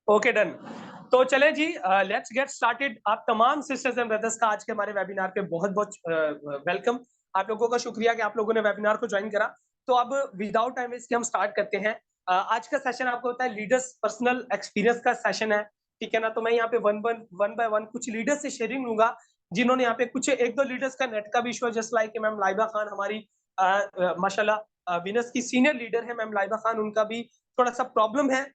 Okay done. तो चले जी, let's get started. आप तमाम सिस्टर्स एंड ब्रदर्स का आज के हमारे वेबिनार पे बहुत बहुत वेलकम। आप लोगों का शुक्रिया कि आप लोगों ने वेबिनार को ज्वाइन करा। तो अब विदाउट टाइम वेस्ट के हम स्टार्ट करते हैं। आज का सेशन आपको होता है लीडर्स पर्सनल एक्सपीरियंस का सेशन है, ठीक है ना। तो मैं यहाँ पे वन बाय वन कुछ लीडर्स से शेयरिंग लूंगा जिन्होंने यहाँ पे कुछ एक दो लीडर्स का नेट का भी इशू है, just like ma'am Laiba Khan हमारी माशाल्लाह विनर्स की सीनियर लीडर है मैम लाइबा खान, उनका भी थोड़ा सा प्रॉब्लम है,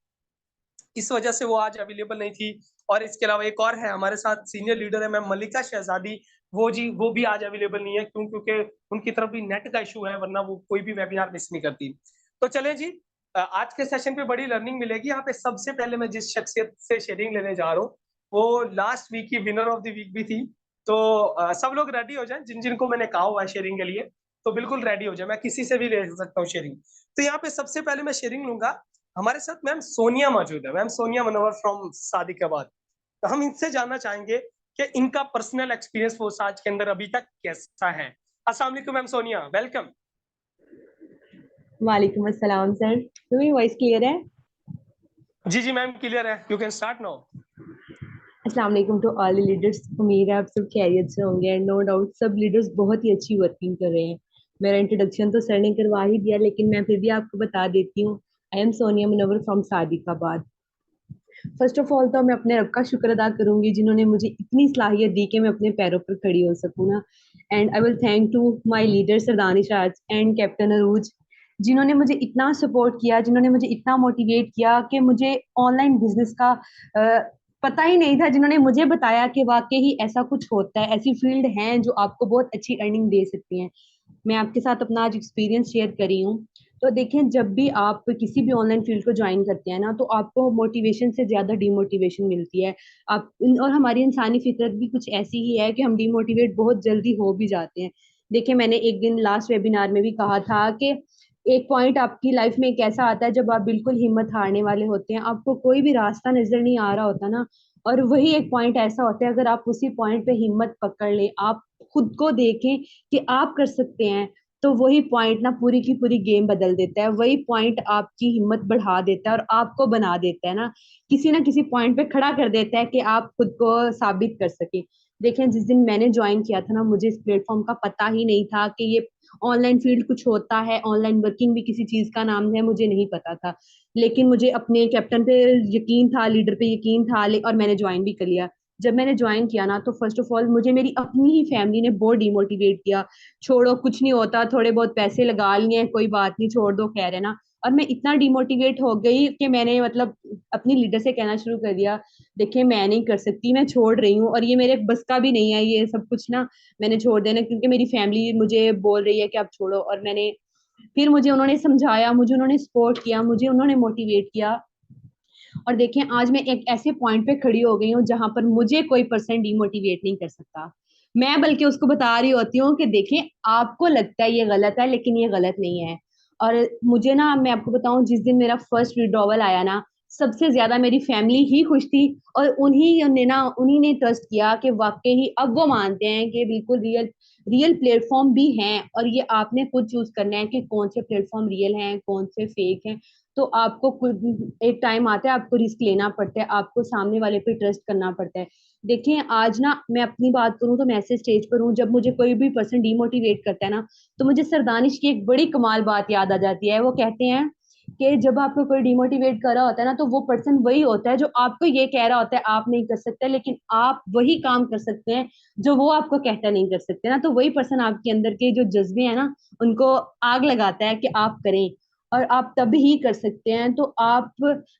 इस वजह से वो आज अवेलेबल नहीं थी। और इसके अलावा एक और है हमारे साथ सीनियर लीडर है मैम मलिका शहजादी, वो भी आज अवेलेबल नहीं है क्योंकि उनकी तरफ भी नेट का इशू है, वरना वो कोई भी वेबिनार मिस नहीं करती। तो चले जी, आज के सेशन पे बड़ी लर्निंग मिलेगी। यहाँ पे सबसे पहले मैं जिस शख्सियत से शेयरिंग लेने जा रहा हूँ वो लास्ट वीक की विनर ऑफ द वीक भी थी। तो सब लोग रेडी हो जाएं, जिन जिनको मैंने कहा हुआ है शेयरिंग के लिए, तो बिल्कुल रेडी हो जाए, मैं किसी से भी ले सकता हूँ शेयरिंग। तो यहाँ पे सबसे पहले मैं शेयरिंग लूंगा। हमारे साथ मैम सोनिया मौजूद है, ma'am Sonia manoeuvre from Sadiqabad. तो हम इनसे जानना चाहेंगे कि इनका पर्सनल एक्सपीरियंस वो आज के अंदर अभी तक कैसा है। अस्सलाम वालेकुम मैम सोनिया, वेलकम। वालेकुम अस्सलाम सर, तो मेरी वॉइस क्लियर है? जी जी मैम क्लियर है, यू कैन स्टार्ट नाउ। अस्सलाम वालेकुम टू ऑल द लीडर्स। उम्मीद है आप सब खैरियत से होंगे एंड नो डाउट सब लीडर्स बहुत ही अच्छी वर्किंग कर रहे हैं। मेरा इंट्रोडक्शन तो सर ने करवा ही दिया, लेकिन मैं फिर भी आपको बता देती हूँ। I am Sonia Munawwar from Sadiqabad. First of all तो मैं अपने रब का शुक्र अदा करूंगी जिन्होंने मुझे इतनी सलाहियत दी कि मैं अपने पैरों पर खड़ी हो सकूँ ना। And I will thank to my leader सरदानिश राज एंड कैप्टन अरूज, जिन्होंने मुझे इतना सपोर्ट किया, जिन्होंने मुझे इतना मोटिवेट किया कि मुझे ऑनलाइन बिजनेस का पता ही नहीं था, जिन्होंने मुझे बताया कि वाकई ही ऐसा कुछ होता है, ऐसी फील्ड हैं जो आपको बहुत अच्छी अर्निंग दे सकती हैं। मैं आपके साथ अपना आज एक्सपीरियंस शेयर कर रही हूँ। तो देखें, जब भी आप किसी भी ऑनलाइन फील्ड को ज्वाइन करते हैं ना, तो आपको मोटिवेशन से ज्यादा डिमोटिवेशन मिलती है। और हमारी इंसानी फितरत भी कुछ ऐसी ही है कि हम डिमोटिवेट बहुत जल्दी हो भी जाते हैं। देखिए, मैंने एक दिन लास्ट वेबिनार में भी कहा था कि एक पॉइंट आपकी लाइफ में एक ऐसा आता है जब आप बिल्कुल हिम्मत हारने वाले होते हैं, आपको कोई भी रास्ता नजर नहीं आ रहा होता ना। और वही एक पॉइंट ऐसा होता है, अगर आप उसी पॉइंट पे हिम्मत पकड़ ले, आप खुद को देखें कि आप कर सकते हैं, तो वही पॉइंट ना पूरी की पूरी गेम बदल देता है। वही पॉइंट आपकी हिम्मत बढ़ा देता है और आपको बना देता है ना किसी पॉइंट पे खड़ा कर देता है कि आप खुद को साबित कर सके। देखें, जिस दिन मैंने ज्वाइन किया था ना, मुझे इस प्लेटफॉर्म का पता ही नहीं था कि ये ऑनलाइन फील्ड कुछ होता है, ऑनलाइन वर्किंग भी किसी चीज का नाम है, मुझे नहीं पता था। लेकिन मुझे अपने कैप्टन पे यकीन था, लीडर पे यकीन था, और मैंने ज्वाइन भी कर लिया। जब मैंने ज्वाइन किया ना, तो फर्स्ट ऑफ ऑल मुझे मेरी अपनी ही फैमिली ने बहुत डिमोटिवेट किया। छोड़ो, कुछ नहीं होता, थोड़े बहुत पैसे लगा लिए, कोई बात नहीं, छोड़ दो, खैर है ना। और मैं इतना डिमोटिवेट हो गई कि मैंने मतलब अपनी लीडर से कहना शुरू कर दिया, देखिए मैं नहीं कर सकती, मैं छोड़ रही हूँ, और ये मेरे बस का भी नहीं है ये सब कुछ ना, मैंने छोड़ देना, क्योंकि मेरी फैमिली मुझे बोल रही है कि आप छोड़ो। और मैंने फिर मुझे उन्होंने समझाया, मुझे उन्होंने सपोर्ट किया, मुझे उन्होंने मोटिवेट किया। और देखें, आज मैं एक ऐसे पॉइंट पे खड़ी हो गई हूँ जहां पर मुझे कोई पर्सन डिमोटिवेट नहीं कर सकता। मैं बल्कि उसको बता रही होती हूँ कि देखें, आपको लगता है ये गलत है, लेकिन ये गलत नहीं है। और मुझे ना, मैं आपको बताऊं, जिस दिन मेरा फर्स्ट विड्रॉवल आया ना, सबसे ज्यादा मेरी फैमिली ही खुश थी। और उन्हीं ने ट्रस्ट किया कि वाकई ही अब वो मानते हैं कि बिल्कुल रियल रियल प्लेटफॉर्म भी हैं, और ये आपने खुद चूज करना है कि कौन से प्लेटफॉर्म रियल हैं, कौन से फेक हैं। तो आपको खुद एक टाइम आता है, आपको रिस्क लेना पड़ता है, आपको सामने वाले पे ट्रस्ट करना पड़ता है। देखिए, आज ना मैं अपनी बात करूं तो मैं ऐसे स्टेज पर हूं, जब मुझे कोई भी पर्सन डिमोटिवेट करता है ना, तो मुझे सरदानिश की एक बड़ी कमाल बात याद आ जाती है। वो कहते हैं कि जब आपको कोई डिमोटिवेट कर रहा होता है ना, तो वो पर्सन वही होता है जो आपको ये कह रहा होता है आप नहीं कर सकते, लेकिन आप वही काम कर सकते हैं जो वो आपको कहता नहीं कर सकते ना। तो वही पर्सन आपके अंदर के जो जज्बे हैं ना, उनको आग लगाता है कि आप करें, और आप तब ही कर सकते हैं। तो आप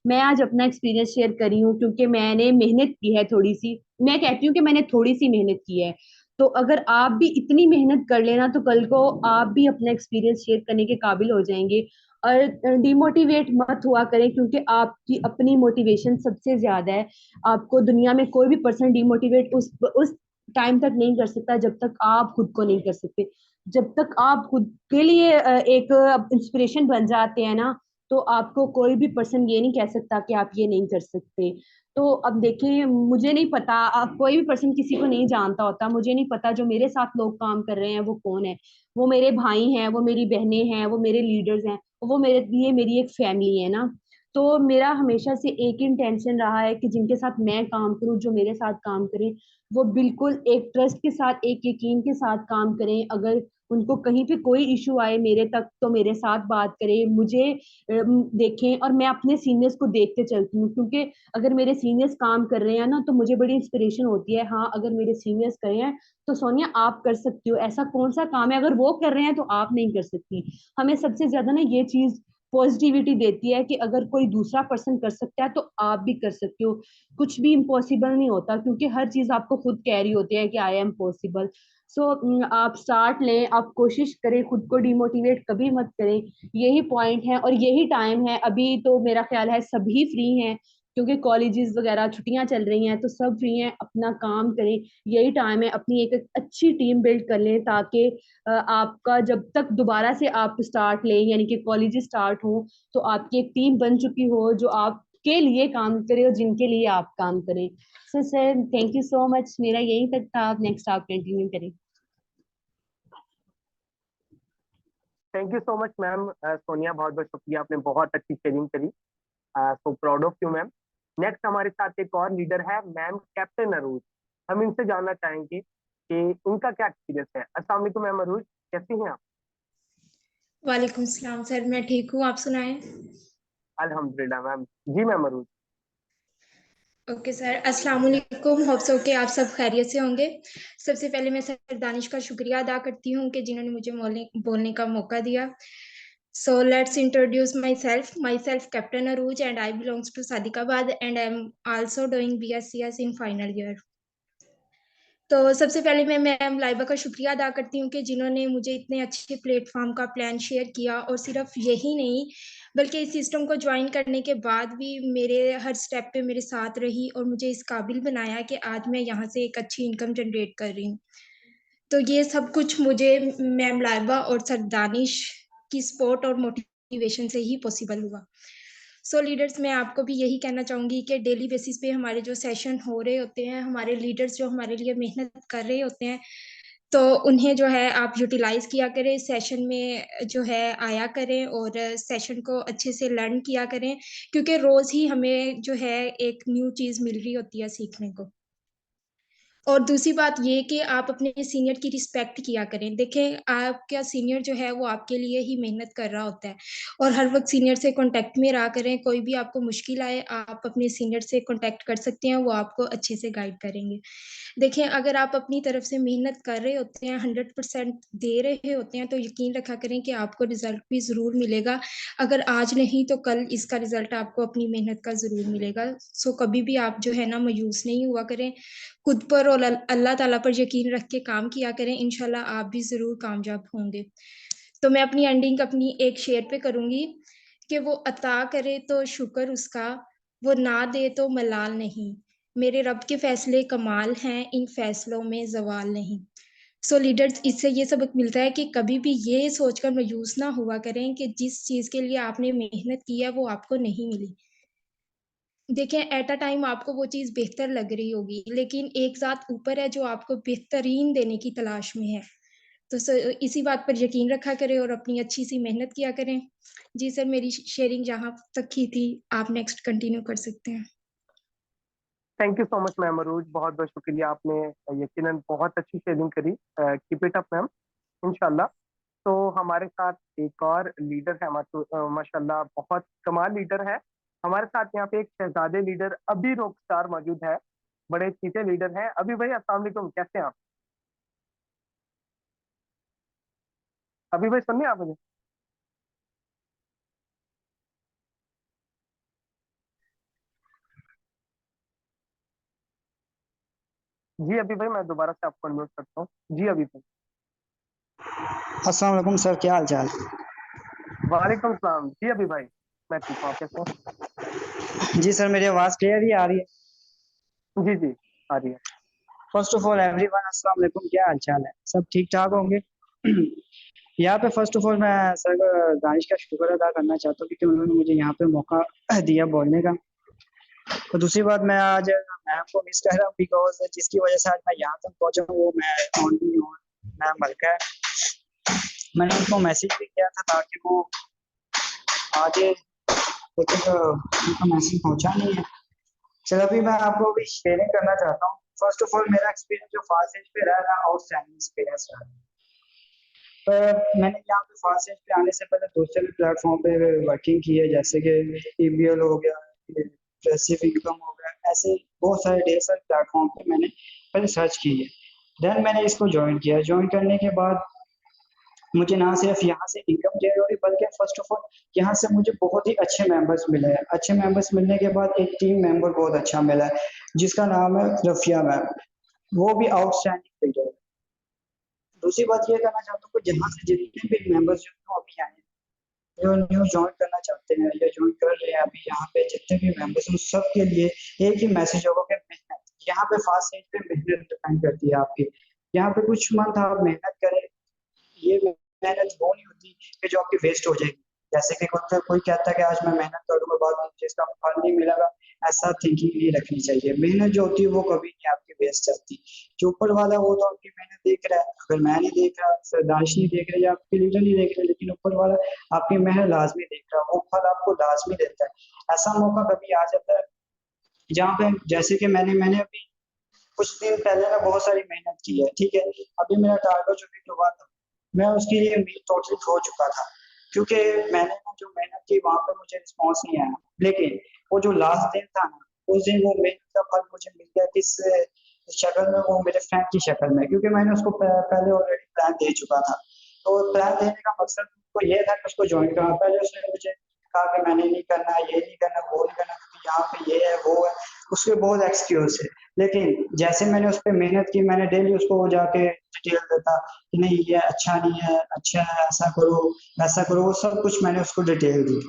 मैं आज अपना एक्सपीरियंस शेयर कर रही हूँ, क्योंकि मैंने मेहनत की है थोड़ी सी। मैं कहती हूँ कि मैंने थोड़ी सी मेहनत की है। तो अगर आप भी इतनी मेहनत कर लेना, तो कल को आप भी अपना एक्सपीरियंस शेयर करने के काबिल हो जाएंगे। और डिमोटिवेट मत हुआ करें, क्योंकि आपकी अपनी मोटिवेशन सबसे ज्यादा है। आपको दुनिया में कोई भी पर्सन डिमोटिवेट उस टाइम तक नहीं कर सकता जब तक आप खुद को नहीं कर सकते। जब तक आप खुद के लिए एक इंस्पिरेशन बन जाते हैं ना, तो आपको कोई भी पर्सन ये नहीं कह सकता कि आप ये नहीं कर सकते। तो अब देखिए, मुझे नहीं पता, आप कोई भी पर्सन किसी को नहीं जानता होता, मुझे नहीं पता जो मेरे साथ लोग काम कर रहे हैं वो कौन है। वो मेरे भाई हैं, वो मेरी बहनें हैं, वो मेरे लीडर्स हैं, वो मेरे लिए मेरी एक फैमिली है ना। तो मेरा हमेशा से एक ही इंटेंशन रहा है कि जिनके साथ मैं काम करूं, जो मेरे साथ काम करें, वो बिल्कुल एक ट्रस्ट के साथ, एक यकीन के साथ काम करें। अगर उनको कहीं पे कोई इशू आए मेरे तक, तो मेरे साथ बात करें, मुझे देखें। और मैं अपने सीनियर्स को देख के चलती हूँ, क्योंकि अगर मेरे सीनियर्स काम कर रहे हैं ना, तो मुझे बड़ी इंस्पिरेशन होती है। हाँ, अगर मेरे सीनियर्स कर रहे हैं तो सोनिया आप कर सकती हो, ऐसा कौन सा काम है अगर वो कर रहे हैं तो आप नहीं कर सकती। हमें सबसे ज्यादा ना ये चीज पॉजिटिविटी देती है कि अगर कोई दूसरा पर्सन कर सकता है तो आप भी कर सकते हो। कुछ भी इम्पॉसिबल नहीं होता, क्योंकि हर चीज आपको खुद कह रही होती है कि आई एम पॉसिबल। सो आप स्टार्ट लें, आप कोशिश करें, खुद को डिमोटिवेट कभी मत करें। यही पॉइंट है और यही टाइम है। अभी तो मेरा ख्याल है सभी फ्री हैं, क्योंकि कॉलेजेस वगैरह छुट्टियां चल रही हैं, तो सब फ्री हैं, अपना काम करें। यही टाइम है, अपनी एक अच्छी टीम बिल्ड कर लें, ताकि आपका जब तक दोबारा से आप स्टार्ट लें, यानी कि कॉलेज स्टार्ट हो, तो आपकी एक टीम बन चुकी हो जो आपके लिए काम करे और जिनके लिए आप काम करें। So sir, thank you so much. मेरा यही तक था, आप नेक्स्ट आप कंटिन्यू करें। Thank you so much ma'am. Sonia, बहुत बहुत शुक्रिया, आपने बहुत अच्छी शेयरिंग करी। So proud of you ma'am. Next हमारे साथ एक और लीडर है मैम, कैप्टन अरूज। हम इनसे जानना चाहेंगे कि उनका क्या एक्सपीरियंस है। अस्सलाम वालेकुम मैम अरूज, कैसी हैं आप? वालेकुम सलाम सर, मैं ठीक हूँ, आप सुनाएं। अल्हम्दुलिल्लाह मैम। जी मैम अरूज। ओके सर, अस्सलाम वालेकुम। होप सो कि आप सब खैरियत से होंगे। सबसे पहले मैं सर दानिश का शुक्रिया अदा करती हूँ कि जिन्होंने मुझे बोलने का मौका दिया। So let's introduce myself captain Arooj and I belongs to Sadiqabad and I am also doing BScs in final year. तो सबसे पहले मैं मैम लाइबा का शुक्रिया अदा करती हूँ कि जिन्होंने मुझे इतने अच्छे प्लेटफॉर्म का प्लान शेयर किया, और सिर्फ यही नहीं बल्कि इस सिस्टम को ज्वाइन करने के बाद भी मेरे हर स्टेप पे मेरे साथ रही और मुझे इस काबिल बनाया कि आज मैं यहाँ से एक अच्छी इनकम जनरेट कर रही हूँ। तो ये सब कुछ मुझे मैम लाइबा और सर दानिश की सपोर्ट और मोटिवेशन से ही पॉसिबल हुआ। सो लीडर्स, मैं आपको भी यही कहना चाहूँगी कि डेली बेसिस पे हमारे जो सेशन हो रहे होते हैं, हमारे लीडर्स जो हमारे लिए मेहनत कर रहे होते हैं, तो उन्हें जो है आप यूटिलाइज किया करें, सेशन में जो है आया करें और सेशन को अच्छे से लर्न किया करें, क्योंकि रोज़ ही हमें जो है एक न्यू चीज़ मिल रही होती है सीखने को। और दूसरी बात ये कि आप अपने सीनियर की रिस्पेक्ट किया करें। देखें, आपका सीनियर जो है वो आपके लिए ही मेहनत कर रहा होता है, और हर वक्त सीनियर से कांटेक्ट में रहा करें। कोई भी आपको मुश्किल आए, आप अपने सीनियर से कांटेक्ट कर सकते हैं, वो आपको अच्छे से गाइड करेंगे। देखें, अगर आप अपनी तरफ से मेहनत कर रहे होते हैं, 100% दे रहे होते हैं, तो यकीन रखा करें कि आपको रिजल्ट भी ज़रूर मिलेगा। अगर आज नहीं तो कल इसका रिजल्ट आपको अपनी मेहनत का ज़रूर मिलेगा। सो कभी भी आप जो है ना मायूस नहीं हुआ करें, खुद पर और अल्लाह ताला पर यकीन रख के काम किया करें, इंशाल्लाह आप भी ज़रूर कामयाब होंगे। तो मैं अपनी एंडिंग अपनी एक शेर पे करूँगी कि वो अता करे तो शुक्र उसका, वो ना दे तो मलाल नहीं। मेरे रब के फैसले कमाल हैं, इन फैसलों में ज़वाल नहीं। सो लीडर्स, इससे ये सबक मिलता है कि कभी भी ये सोचकर मायूस ना हुआ करें कि जिस चीज़ के लिए आपने मेहनत की है वो आपको नहीं मिली। देखें, एट अ टाइम आपको वो चीज़ बेहतर लग रही होगी, लेकिन एक ज़ात ऊपर है जो आपको बेहतरीन देने की तलाश में है। तो इसी बात पर यकीन रखा करें और अपनी अच्छी-सी मेहनत किया करें। जी सर, मेरी शेयरिंग यहाँ तक ही थी, आप नेक्स्ट कंटिन्यू कर सकते हैं। Thank you so much ma'am Arooj, बहुत बहुत शुक्रिया। आपने यकीनन बहुत अच्छी शेयरिंग करी। कीप इट अप मैम, इंशाल्लाह। तो हमारे साथ एक और लीडर है, माशाल्लाह बहुत कमाल लीडर है हमारे साथ। यहाँ पे एक शहजादे लीडर अभी रॉक स्टार मौजूद है, बड़े चीते लीडर हैं। अभी भाई अस्सलाम वालेकुम, कैसे हैं आप? अभी भाई सुनिए आप मुझे। जी अभी भाई, मैं दोबारा से आपको अनम्यूट करता हूँ। जी अभी भाई। अस्सलाम वालेकुम सर, क्या हाल चाल। वालेकुम सलाम। जी अभी भाई, मैं ठीक हूँ, आप कैसे हैं? जी सर, मेरी आवाज़ क्लियर ही आ रही है। जी जी, आ रही है। फर्स्ट ऑफ ऑल एवरीवन, अस्सलाम वालेकुम, क्या हाल चाल है, सब ठीक ठाक होंगे। यहाँ पे फर्स्ट ऑफ ऑल मैं सर दानिश का शुक्र अदा करना चाहता हूँ क्योंकि उन्होंने मुझे यहाँ पे मौका दिया बोलने का। तो दूसरी बात, मैं आज मैम को मिस कर रहा हूँ बिकॉज जिसकी वजह से आज मैं यहाँ तक पहुँचा हूँ वो मैं ओनली हूँ, मैम मलका है। मैंने उनको मैसेज भी किया था ताकि वो आगे लेकिन उनका मैसेज पहुंचा नहीं है। चलो अभी मैं आपको अभी शेयरिंग करना चाहता हूँ। फर्स्ट ऑफ ऑल मेरा एक्सपीरियंस जो फास्ट एज पे रहा ना, आउटस्टैंडिंग एक्सपीरियंस रहा। मैंने यहाँ पे फास्ट एज पे आने से पहले दूसरे प्लेटफॉर्म पे वर्किंग की है, जैसे कि ईबीएल हो गया, पैसिव इनकम हो गया, ऐसे बहुत सारे ढेर सारे प्लेटफॉर्म पे मैंने पहले सर्च की है। देन मैंने इसको ज्वाइन किया। ज्वाइन करने के बाद मुझे ना सिर्फ यहाँ से इनकम जनरेट हो रही, बल्कि फर्स्ट ऑफ ऑल यहाँ से मुझे बहुत ही अच्छे मेंबर्स मिले हैं। अच्छे मेंबर्स मिलने के बाद एक टीम मेंबर बहुत अच्छा मिला है, जिसका नाम है रफिया मैम। वो भी आउटस्टैंडिंग लीडर है। दूसरी बात ये कहना चाहता हूँ कि जहाँ से जितने भी मेंबर्स जो अभी आए हैं, जो न्यू ज्वाइन करना चाहते हैं या ज्वाइन कर रहे हैं अभी, यहाँ पे जितने भी मेंबर्स हैं सब के लिए एक ही मैसेज होगा कि मेहनत, यहाँ पे फास्ट एज पे मेहनत डिपेंड करती है आपकी। यहाँ पे कुछ मंथ आप मेहनत करें, ये मेहनत वो नहीं होती कि जो आपकी वेस्ट हो जाएगी। जैसे कि कोई कहता है कि आज मैं मेहनत करूंगा, बाद में मुझे इसका फल नहीं मिलेगा, ऐसा थिंकिंग नहीं रखनी चाहिए। मेहनत जो होती है वो कभी नहीं आपकी वेस्ट जाती। जो ऊपर वाला वो तो आपकी मेहनत देख रहा है, अगर मैं नहीं देख रहा, सरदारिश नहीं देख रहा या आपके लीडर नहीं देख रहे, लेकिन ऊपर वाला आपकी मेहनत लाजमी देख रहा, वो फल आपको लाजमी देता है। ऐसा मौका कभी आ जाता है जहाँ पे, जैसे कि मैंने अभी कुछ दिन पहले ना बहुत सारी मेहनत की है, ठीक है। अभी मेरा टारगेट जो भी हुआ था, मैं उसके लिए उम्मीद टोटली खो चुका था, क्योंकि मैंने जो मेहनत की वहां पर मुझे रिस्पॉन्स नहीं आया। लेकिन वो जो लास्ट दिन था ना, उस दिन वो मेहनत का फल मुझे मिल गया। किस शक्ल में? वो मेरे फ्रेंड की शक्ल में, क्योंकि मैंने उसको पहले ऑलरेडी प्लान दे चुका था। तो प्लान देने का मकसद तो ये था कि उसको ज्वाइन करना। पहले उसने मुझे कहा कि मैंने नहीं करना, ये नहीं करना, वो नहीं करना, क्योंकि यहाँ पे ये है वो है, उसके बहुत एक्सक्यूज है। लेकिन जैसे मैंने उस पर मेहनत की, मैंने डेली उसको जाके डिटेल देता कि नहीं ये अच्छा नहीं है, अच्छा है, ऐसा करो वैसा करो, वो सब कुछ मैंने उसको डिटेल दी।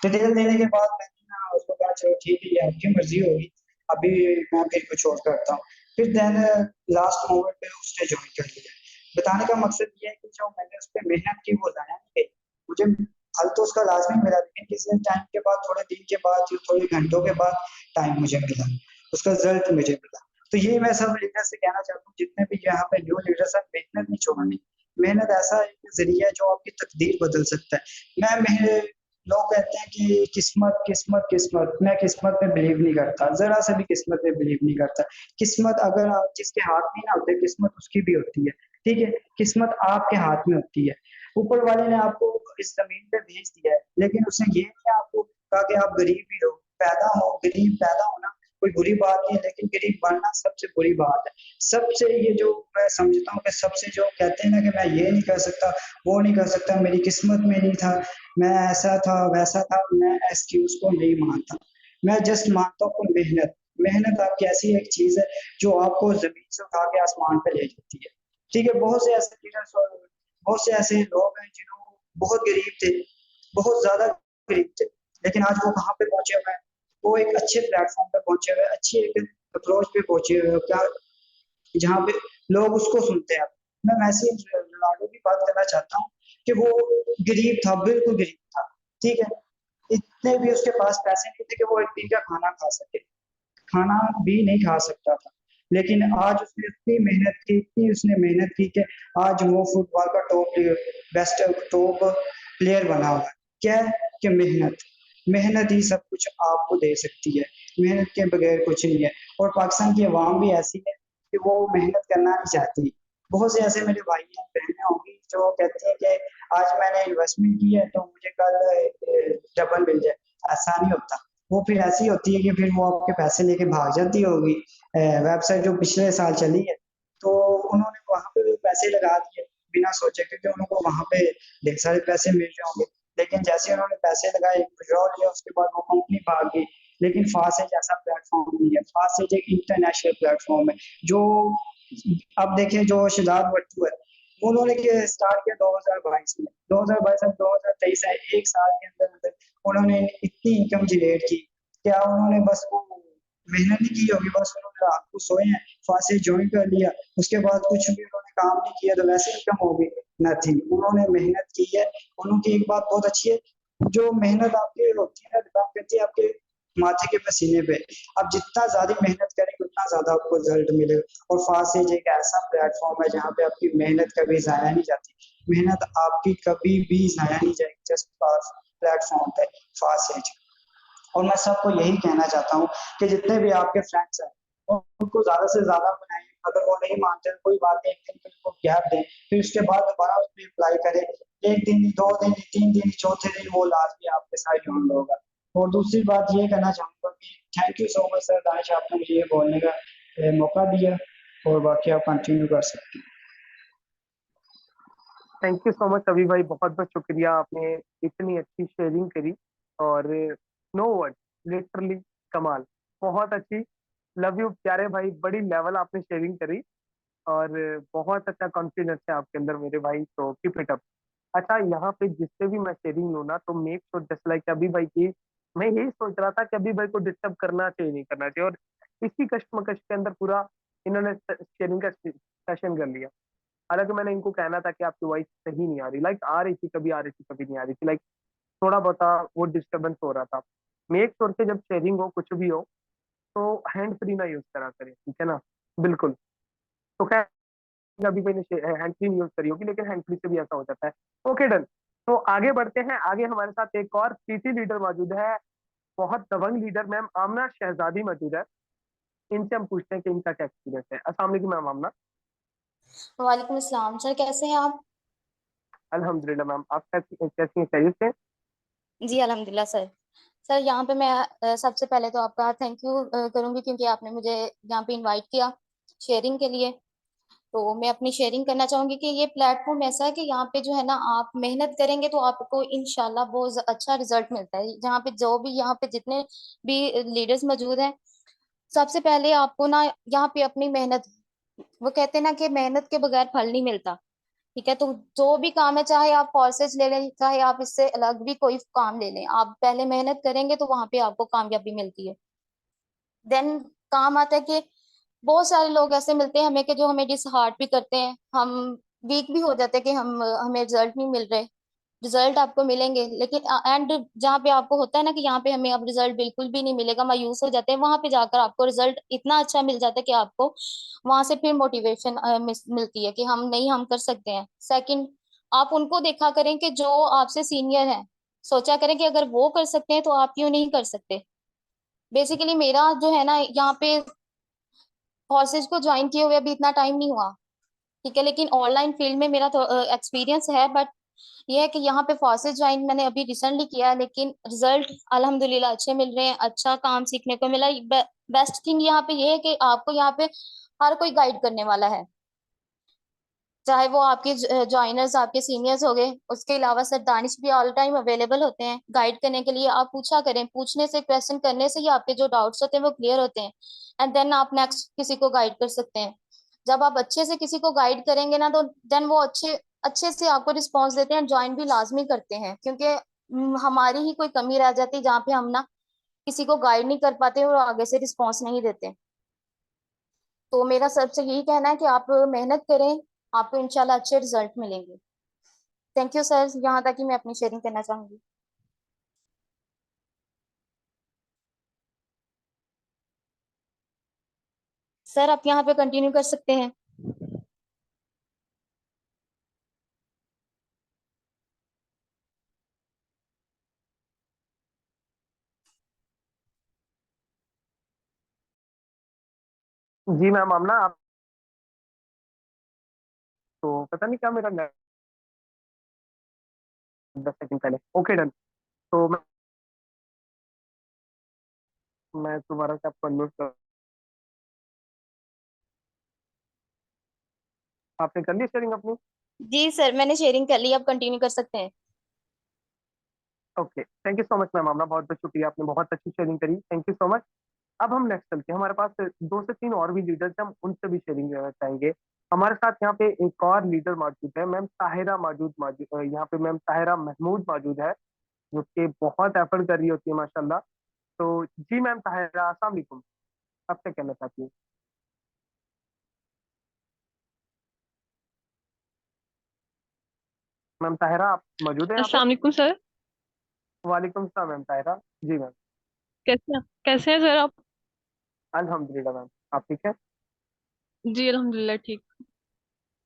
डिटेल देने के बाद मैंने ना उसको कहा चलो ठीक है, ये आपकी मर्जी होगी, अभी मैं फिर कुछ और करता हूँ। फिर देन लास्ट मोमेंट पे उसने ज्वाइन कर लिया। बताने का मकसद ये है कि जो मैंने उस पर मेहनत की वो जाया नहीं गई। मुझे फल तो उसका लाजमी मिला, लेकिन किसी टाइम के बाद, थोड़े दिन के बाद, थोड़े घंटों के बाद टाइम मुझे मिला, उसका रिजल्ट मुझे मिला। तो ये मैं सब लीडर से कहना चाहता हूँ, जितने भी यहाँ पे न्यू लीडर्स हैं, मेहनत नहीं छोड़नी। मेहनत ऐसा एक जरिया है जो आपकी तकदीर बदल सकता है। मेरे लोग कहते हैं कि किस्मत किस्मत किस्मत, मैं किस्मत पे बिलीव नहीं करता, जरा सा भी किस्मत पे बिलीव नहीं करता। किस्मत अगर जिसके हाथ में ना होते, किस्मत उसकी भी होती है, ठीक है। किस्मत आपके हाथ में होती है। ऊपर वाले ने आपको इस जमीन पे भेज दिया है, लेकिन उसने ये नहीं आपको कहा कि आप गरीब ही हो, पैदा हो गरीब, पैदा होना कोई बुरी बात नहीं है, लेकिन गरीब बनना सबसे बुरी बात है। सबसे ये जो मैं समझता हूँ कि सबसे जो कहते हैं ना कि मैं ये नहीं कर सकता, वो नहीं कर सकता, मेरी किस्मत में नहीं था, मैं ऐसा था वैसा था, मैं एक्सक्यूज को नहीं मानता। मैं जस्ट मानता हूँ कि मेहनत, मेहनत आपकी ऐसी एक चीज है जो आपको जमीन से उठा के आसमान पे ले जाती है, ठीक है। बहुत से ऐसे लीडर्स और बहुत से ऐसे लोग हैं जिन्होंने बहुत गरीब थे, बहुत ज्यादा गरीब थे, लेकिन आज वो कहाँ पे पहुंचे हुए हैं? वो एक अच्छे प्लेटफॉर्म पे पहुंचे हुए हैं, अच्छी एक अप्रोच पे पहुंचे हुए हैं, क्या जहाँ पे लोग उसको सुनते हैं। मैं मैसी रोनाल्डो की बात करना चाहता हूँ कि वो गरीब था, बिल्कुल गरीब था, ठीक है। इतने भी उसके पास पैसे नहीं थे कि वो एक दिन का खाना खा सके, खाना भी नहीं खा सकता था। लेकिन आज उसने इतनी मेहनत की, इतनी उसने मेहनत की कि आज वो फुटबॉल का बेस्ट टॉप प्लेयर बना हुआ है। क्या है कि मेहनत, मेहनत ही सब कुछ आपको दे सकती है। मेहनत के बगैर कुछ नहीं है। और पाकिस्तान की अवाम भी ऐसी है कि वो मेहनत करना नहीं चाहती। बहुत से ऐसे मेरे भाई हैं, बहनें होंगी जो कहती हैं कि आज मैंने इन्वेस्टमेंट की है तो मुझे कल डबल मिल जाए। ऐसा नहीं होता। वो फिर ऐसी होती है कि फिर वो आपके पैसे लेके भाग जाती होगी। वेबसाइट जो पिछले साल चली है, तो उन्होंने वहां पे भी पैसे लगा दिए बिना सोचे, क्योंकि उनको वहां पे ढेर सारे पैसे मिल रहे होंगे। लेकिन जैसे उन्होंने पैसे लगाए, विड्रॉल लिया, उसके बाद वो कंपनी भाग गई। लेकिन फास्टेज ऐसा प्लेटफॉर्म नहीं है। फास्टेज एक इंटरनेशनल प्लेटफॉर्म है जो, अब देखिए जो सिद्धार्थ वट्टू है, उन्होंने स्टार्ट किया 2022 में, 2022 से 2023 है, एक साल के अंदर अंदर उन्होंने इतनी इनकम जनरेट की। क्या उन्होंने बस वो मेहनत नहीं की होगी, बस उन्होंने रात को सोए हैं, फांसी ज्वाइन कर लिया, उसके बाद कुछ भी उन्होंने काम नहीं किया तो वैसे इनकम होगी? नथिंग। उन्होंने मेहनत की है। उनकी एक बात बहुत अच्छी है, जो मेहनत आपकी होती है ना, डिपेंड करती है आपके माथे के पसीने पे। आप जितना ज्यादा मेहनत करेंगे उतना ज्यादा आपको रिजल्ट मिलेगा। और फास्टेज एक ऐसा प्लेटफॉर्म है जहाँ पे आपकी मेहनत कभी जाया नहीं जाती। मेहनत आपकी कभी भी जाया नहीं जाएगी। जस्ट प्लेटफॉर्म पे फास्ट। और मैं सबको यही कहना चाहता हूँ कि जितने भी आपके फ्रेंड्स हैं उनको ज्यादा से ज्यादा बनाएं। अगर वो नहीं मानते तो कोई बात नहीं, एक दिन उनको गैप दें, फिर उसके बाद दोबारा उसमें अप्लाई करें। एक दिन ही, 2 दिन ही, 3 दिन ही, चौथे दिन वो लाजमी आपके साथ ज्वाइन होगा। और दूसरी बात ये कहना चाहूंगा कि thank you so much sir Danish, आपने मुझे ये बोलने का मौका दिया, और बाकी आप कंटिन्यू कर सकते हैं। थैंक यू सो मच अभी भाई, बहुत बहुत शुक्रिया, आपने इतनी अच्छी शेयरिंग करी। और नो वर्ड, लिटरली कमाल, बहुत अच्छी। लव यू प्यारे भाई, बड़ी लेवल आपने शेयरिंग करी, और बहुत अच्छा कॉन्फिडेंस है आपके अंदर मेरे भाई, तो कीप इट अप। अच्छा, यहाँ पे जिससे भी मैं शेयरिंग लूँ ना, तो मेक श्योर जस्ट लाइक अभी भाई की, मैं यही सोच रहा था कि अभी भाई को डिस्टर्ब करना चाहिए नहीं करना चाहिए, और इसी कश्मकश के अंदर पूरा इन्होंने शेयरिंग का सेशन कर लिया। हालांकि मैंने इनको कहना था कि आपकी वॉइस सही नहीं आ रही, लाइक आ रही थी कभी, आ रही थी कभी नहीं आ रही थी, लाइक थोड़ा बहुत वो डिस्टर्बेंस हो रहा था। मेक श्योर से जब शेयरिंग हो कुछ भी हो तो हैंड फ्री ना यूज करा करें, ठीक है ना, बिल्कुल। तो खैर, अभी मैंने हैंड फ्री यूज करी होगी, लेकिन हैंड फ्री से भी ऐसा हो जाता है। Okay done. तो आगे बढ़ते हैं, आगे हमारे साथ एक और पीटी लीडर मौजूद है, बहुत दबंग लीडर, मैम आमना शहजादी मौजूद है। इनसे हम पूछते हैं कि इनका क्या एक्सपीरियंस है। अस्सलाम वालेकुम मैम आमना। वालेकुम अस्सलाम सर, कैसे हैं आप? अल्हम्दुलिल्लाह मैम, आप कैसी हैं, खैरियत से? जी अल्हम्दुलिल्लाह सर। सर यहाँ पे मैं सबसे पहले तो आपका थैंक यू करूंगी, क्योंकि आपने मुझे यहाँ पे इनवाइट किया शेयरिंग के लिए। तो मैं अपनी शेयरिंग करना चाहूंगी कि ये प्लेटफॉर्म ऐसा है कि यहाँ पे जो है ना, आप मेहनत करेंगे तो आपको इंशाल्लाह बहुत अच्छा रिजल्ट मिलता है। जहाँ पे जो भी यहाँ पे जितने भी लीडर्स मौजूद हैं, सबसे पहले आपको ना यहाँ पे अपनी मेहनत, वो कहते हैं ना कि मेहनत के बगैर फल नहीं मिलता। ठीक है, तो जो भी काम है, चाहे आप कोर्सेज ले लें, चाहे आप इससे अलग भी कोई काम ले लें, आप पहले मेहनत करेंगे तो वहां पे आपको कामयाबी मिलती है। देन काम आता है कि बहुत सारे लोग ऐसे मिलते हैं हमें कि जो हमें डिसहार्ट भी करते हैं, हम वीक भी हो जाते हैं कि हमें रिजल्ट नहीं मिल रहे। रिजल्ट आपको मिलेंगे, लेकिन एंड जहाँ पे आपको होता है ना कि यहाँ पे हमें अब रिजल्ट बिल्कुल भी नहीं मिलेगा, मायूस हो जाते हैं, वहां पे जाकर आपको रिजल्ट इतना अच्छा मिल जाता है कि आपको वहां से फिर मोटिवेशन मिलती है कि हम नहीं, हम कर सकते हैं। सेकंड, आप उनको देखा करें कि जो आपसे सीनियर हैं, सोचा करें कि अगर वो कर सकते हैं तो आप क्यों नहीं कर सकते। बेसिकली मेरा जो है ना, यहाँ पे कोर्सेज को ज्वाइन किए हुए अभी इतना टाइम नहीं हुआ, ठीक है, लेकिन ऑनलाइन फील्ड में मेरा तो एक्सपीरियंस है। बट ये है कि यहाँ पे फोर्सेज ज्वाइन मैंने अभी रिसेंटली किया है, लेकिन रिजल्ट अल्हम्दुलिल्लाह अच्छे मिल रहे हैं, अच्छा काम सीखने को मिला। बेस्ट थिंग यहाँ पे ये है कि आपको यहाँ पे हर कोई गाइड करने वाला है, चाहे वो आपके ज्वाइनर्स, आपके सीनियर्स हो गए। उसके अलावा सर दानिश भी ऑल टाइम अवेलेबल होते हैं गाइड करने के लिए। आप पूछा करें, पूछने से, क्वेश्चन करने से ही आपके जो डाउट्स होते हैं वो क्लियर होते हैं, एंड देन आप नेक्स्ट किसी को गाइड कर सकते हैं। जब आप अच्छे से किसी को गाइड करेंगे ना, तो देन वो अच्छे अच्छे से आपको रिस्पॉन्स देते हैं, ज्वाइन भी लाजमी करते हैं, क्योंकि हमारी ही कोई कमी रह जाती है जहाँ पे हम ना किसी को गाइड नहीं कर पाते और आगे से रिस्पॉन्स नहीं देते। तो मेरा सबसे यही कहना है कि आप मेहनत करें, आपको इंशाल्लाह अच्छे रिजल्ट मिलेंगे। थैंक यू सर, यहाँ तक ही मैं अपनी शेयरिंग करना चाहूंगी। सर आप यहाँ पे कंटिन्यू कर सकते हैं। जी मैम आमना, आप तो पता नहीं क्या मेरा 10 सेकंड पहले। Okay done. तो मैं दोबारा से आपको अनम्यूट कर, आपने कर ली शेयरिंग अपनी? जी सर, मैंने शेयरिंग कर ली, आप कंटिन्यू कर सकते हैं। Okay, thank you so much ma'am Aamna, बहुत बहुत शुक्रिया, आपने बहुत अच्छी शेयरिंग करी, थैंक यू सो मच। अब हम नेक्स्ट चलते हैं, हमारे पास 2 से 3 और भी लीडर्स हैं, हम उनसे भी शेयरिंग चाहेंगे। हमारे साथ यहाँ पे एक और लीडर मौजूद है, मैम ताहिरा मौजूद मौजूद यहाँ पे मैम ताहिरा महमूद मौजूद है, जो कि बहुत एफर्ट कर रही होती है माशाल्लाह। तो जी मैम ताहिरा, अस्सलाम वालेकुम, आप क्या कहना चाहती हैं? मैम ताहिरा, आप मौजूद हैं यहाँ पे? अस्सलाम वालेकुम सर। वालेकुम सलाम मैम ताहिरा। जी मैम। कैसे हैं सर आप? अल्हम्दुलिल्लाह मैम, आप ठीक है? जी अल्हम्दुलिल्लाह ठीक।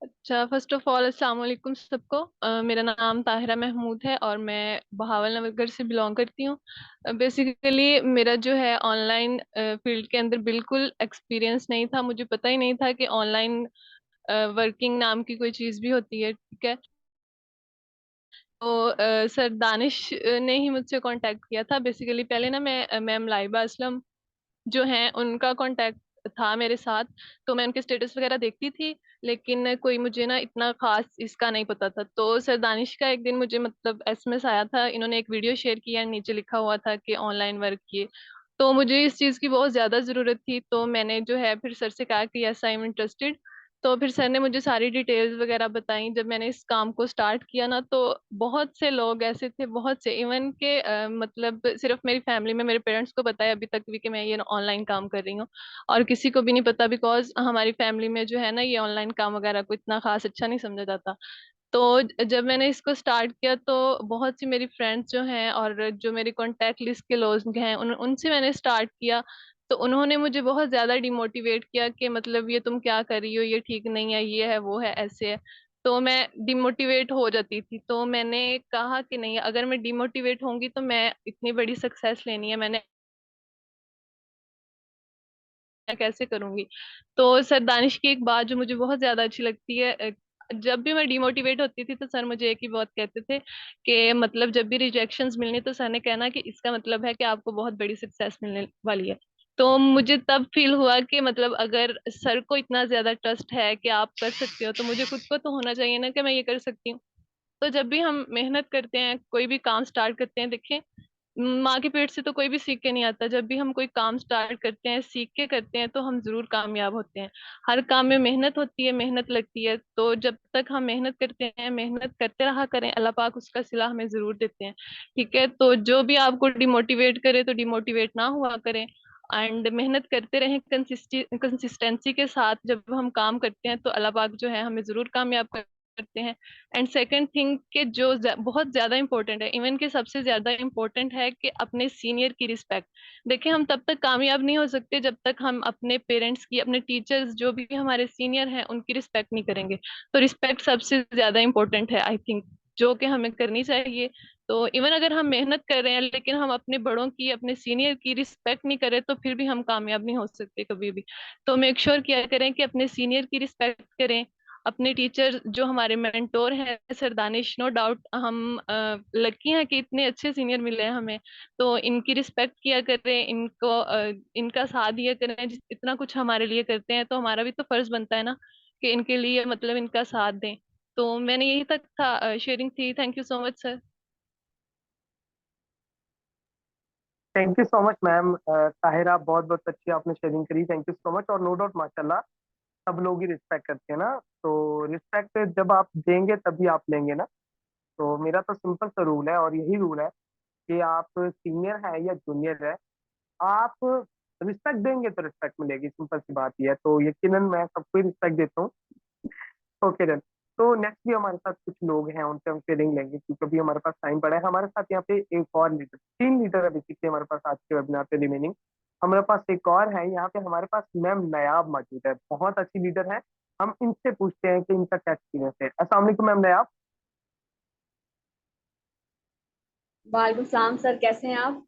अच्छा, फर्स्ट ऑफ ऑल अस्सलाम वालेकुम सबको। मेरा नाम ताहिरा महमूद है और मैं बहावल नगर से बिलोंग करती हूँ। बेसिकली मेरा जो है ऑनलाइन फील्ड के अंदर बिल्कुल एक्सपीरियंस नहीं था। मुझे पता ही नहीं था कि ऑनलाइन वर्किंग नाम की कोई चीज़ भी होती है। ठीक है। तो सर दानिश ने ही मुझसे कांटेक्ट किया था। बेसिकली पहले ना मैं मैम लाइबा असलम जो हैं उनका कांटेक्ट था मेरे साथ। तो मैं उनके स्टेटस वगैरह देखती थी, लेकिन कोई मुझे ना इतना खास इसका नहीं पता था। तो सर दानिश का एक दिन मुझे मतलब एसएमएस आया था, इन्होंने एक वीडियो शेयर किया, नीचे लिखा हुआ था कि ऑनलाइन वर्क किए। तो मुझे इस चीज़ की बहुत ज़्यादा ज़रूरत थी, तो मैंने जो है फिर सर से कहा कि यस आई एम इंटरेस्टेड। तो फिर सर ने मुझे सारी डिटेल्स वगैरह बताई। जब मैंने इस काम को स्टार्ट किया ना, तो बहुत से लोग ऐसे थे, बहुत से, इवन के मतलब सिर्फ मेरी फैमिली में मेरे पेरेंट्स को पता है अभी तक भी कि मैं ये ऑनलाइन काम कर रही हूँ, और किसी को भी नहीं पता, बिकॉज हमारी फैमिली में जो है ना ये ऑनलाइन काम वगैरह को इतना खास अच्छा नहीं समझा जाता। तो जब मैंने इसको स्टार्ट किया तो बहुत सी मेरी फ्रेंड्स जो हैं और जो मेरी कॉन्टैक्ट लिस्ट के लोग हैं उनसे मैंने स्टार्ट किया। तो उन्होंने मुझे बहुत ज्यादा डिमोटिवेट किया कि मतलब ये तुम क्या कर रही हो, ये ठीक नहीं है, ये है वो है ऐसे है। तो मैं डिमोटिवेट हो जाती थी। तो मैंने कहा कि नहीं, अगर मैं डिमोटिवेट होंगी तो मैं इतनी बड़ी सक्सेस लेनी है, मैंने कैसे करूंगी। तो सर दानिश की एक बात जो मुझे बहुत ज्यादा अच्छी लगती है, जब भी मैं डिमोटिवेट होती थी तो सर मुझे एक ही बात कहते थे कि मतलब जब भी रिजेक्शंस मिलनी तो सर ने कहना कि इसका मतलब है कि आपको बहुत बड़ी सक्सेस मिलने वाली है। तो मुझे तब फील हुआ कि मतलब अगर सर को इतना ज्यादा ट्रस्ट है कि आप कर सकते हो, तो मुझे खुद को तो होना चाहिए ना कि मैं ये कर सकती हूँ। तो जब भी हम मेहनत करते हैं, कोई भी काम स्टार्ट करते हैं, देखें माँ के पेट से तो कोई भी सीख के नहीं आता। जब भी हम कोई काम स्टार्ट करते हैं, सीख के करते हैं, तो हम जरूर कामयाब होते हैं। हर काम में मेहनत होती है, मेहनत लगती है। तो जब तक हम मेहनत करते हैं, मेहनत करते रहा करें, अल्लाह पाक उसका सिला हमें जरूर देते हैं। ठीक है। तो जो भी आपको डिमोटिवेट करे तो डिमोटिवेट ना हुआ करें, एंड मेहनत करते रहें कंसिस्टेंसी के साथ। जब हम काम करते हैं तो अल्लाह पाक जो है हमें जरूर कामयाब करते हैं। एंड सेकंड थिंग के जो बहुत ज्यादा इंपॉर्टेंट है, इवन के सबसे ज्यादा इंपॉर्टेंट है, कि अपने सीनियर की रिस्पेक्ट। देखिए हम तब तक कामयाब नहीं हो सकते जब तक हम अपने पेरेंट्स की, अपने टीचर्स जो भी हमारे सीनियर हैं उनकी रिस्पेक्ट नहीं करेंगे। तो रिस्पेक्ट सबसे ज्यादा इंपॉर्टेंट है आई थिंक, जो कि हमें करनी चाहिए। तो इवन अगर हम मेहनत कर रहे हैं लेकिन हम अपने बड़ों की, अपने सीनियर की रिस्पेक्ट नहीं करें, तो फिर भी हम कामयाब नहीं हो सकते कभी भी। तो मेक श्योर किया करें कि अपने सीनियर की रिस्पेक्ट करें। अपने टीचर जो हमारे मेंटोर हैं सर दानिश, नो डाउट हम लकी हैं कि इतने अच्छे सीनियर मिले हैं हमें। तो इनकी रिस्पेक्ट किया करें, इनको इनका साथ दिया करें। इतना कुछ हमारे लिए करते हैं तो हमारा भी तो फर्ज बनता है ना कि इनके लिए मतलब इनका साथ दें। तो मैंने यही तक था शेयरिंग थी। Thank you so much sir. Thank you so much ma'am Tahira, बहुत बहुत अच्छी आपने शेयरिंग करी, थैंक यू सो मच। और नो डाउट माशाल्लाह सब लोग ही रिस्पेक्ट करते हैं ना, तो रिस्पेक्ट जब आप देंगे तभी आप लेंगे ना। तो मेरा तो सिंपल सा रूल है और यही रूल है कि आप सीनियर है या जूनियर है, आप रिस्पेक्ट देंगे तो रिस्पेक्ट मिलेगी, सिंपल सी बात ही है। तो यकीनन मैं सबको ही रिस्पेक्ट देता हूँ। Okay done. तो नेक्स्ट भी हमारे साथ कुछ लोग हैं, उनसे हम शेयरिंग लेंगे क्योंकि अभी हमारे पास टाइम पड़ा है। हमारे साथ यहाँ पे एक और लीडर, 3 लीडर है बेसिकली हमारे पास आज के वेबिनार पे रिमेनिंग। हमारे पास एक और है यहाँ पे, हमारे पास मैम नयाब मौजूद है, बहुत अच्छी लीडर है। हम इनसे पूछते हैं कि इनका क्या एक्सपीरियंस है। अस्सलाम वालेकुम मैम नयाब। वालेकुम सलाम सर, कैसे हैं आप?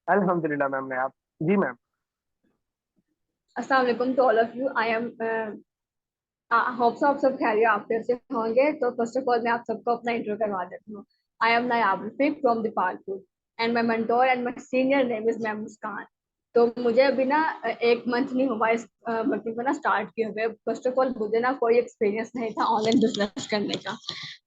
अल्हम्दुलिल्लाह मैम नयाब। जी मैम। अस्सलाम वालेकुम to all of you. I am hope so आप सब खैरियत आफियत से होंगे। तो फर्स्ट ऑफ ऑल मैं आप सबको अपना इंट्रो करवा देती हूँ। I am Nayab Rafiq from Dipalpur and my mentor and my senior name is ma'am Muskan. तो मुझे अभी ना एक मंथ नहीं हुआ इस वर्किंग को ना स्टार्ट किए हुए। फर्स्ट ऑफ ऑल मुझे ना कोई एक्सपीरियंस नहीं था ऑनलाइन बिजनेस करने का।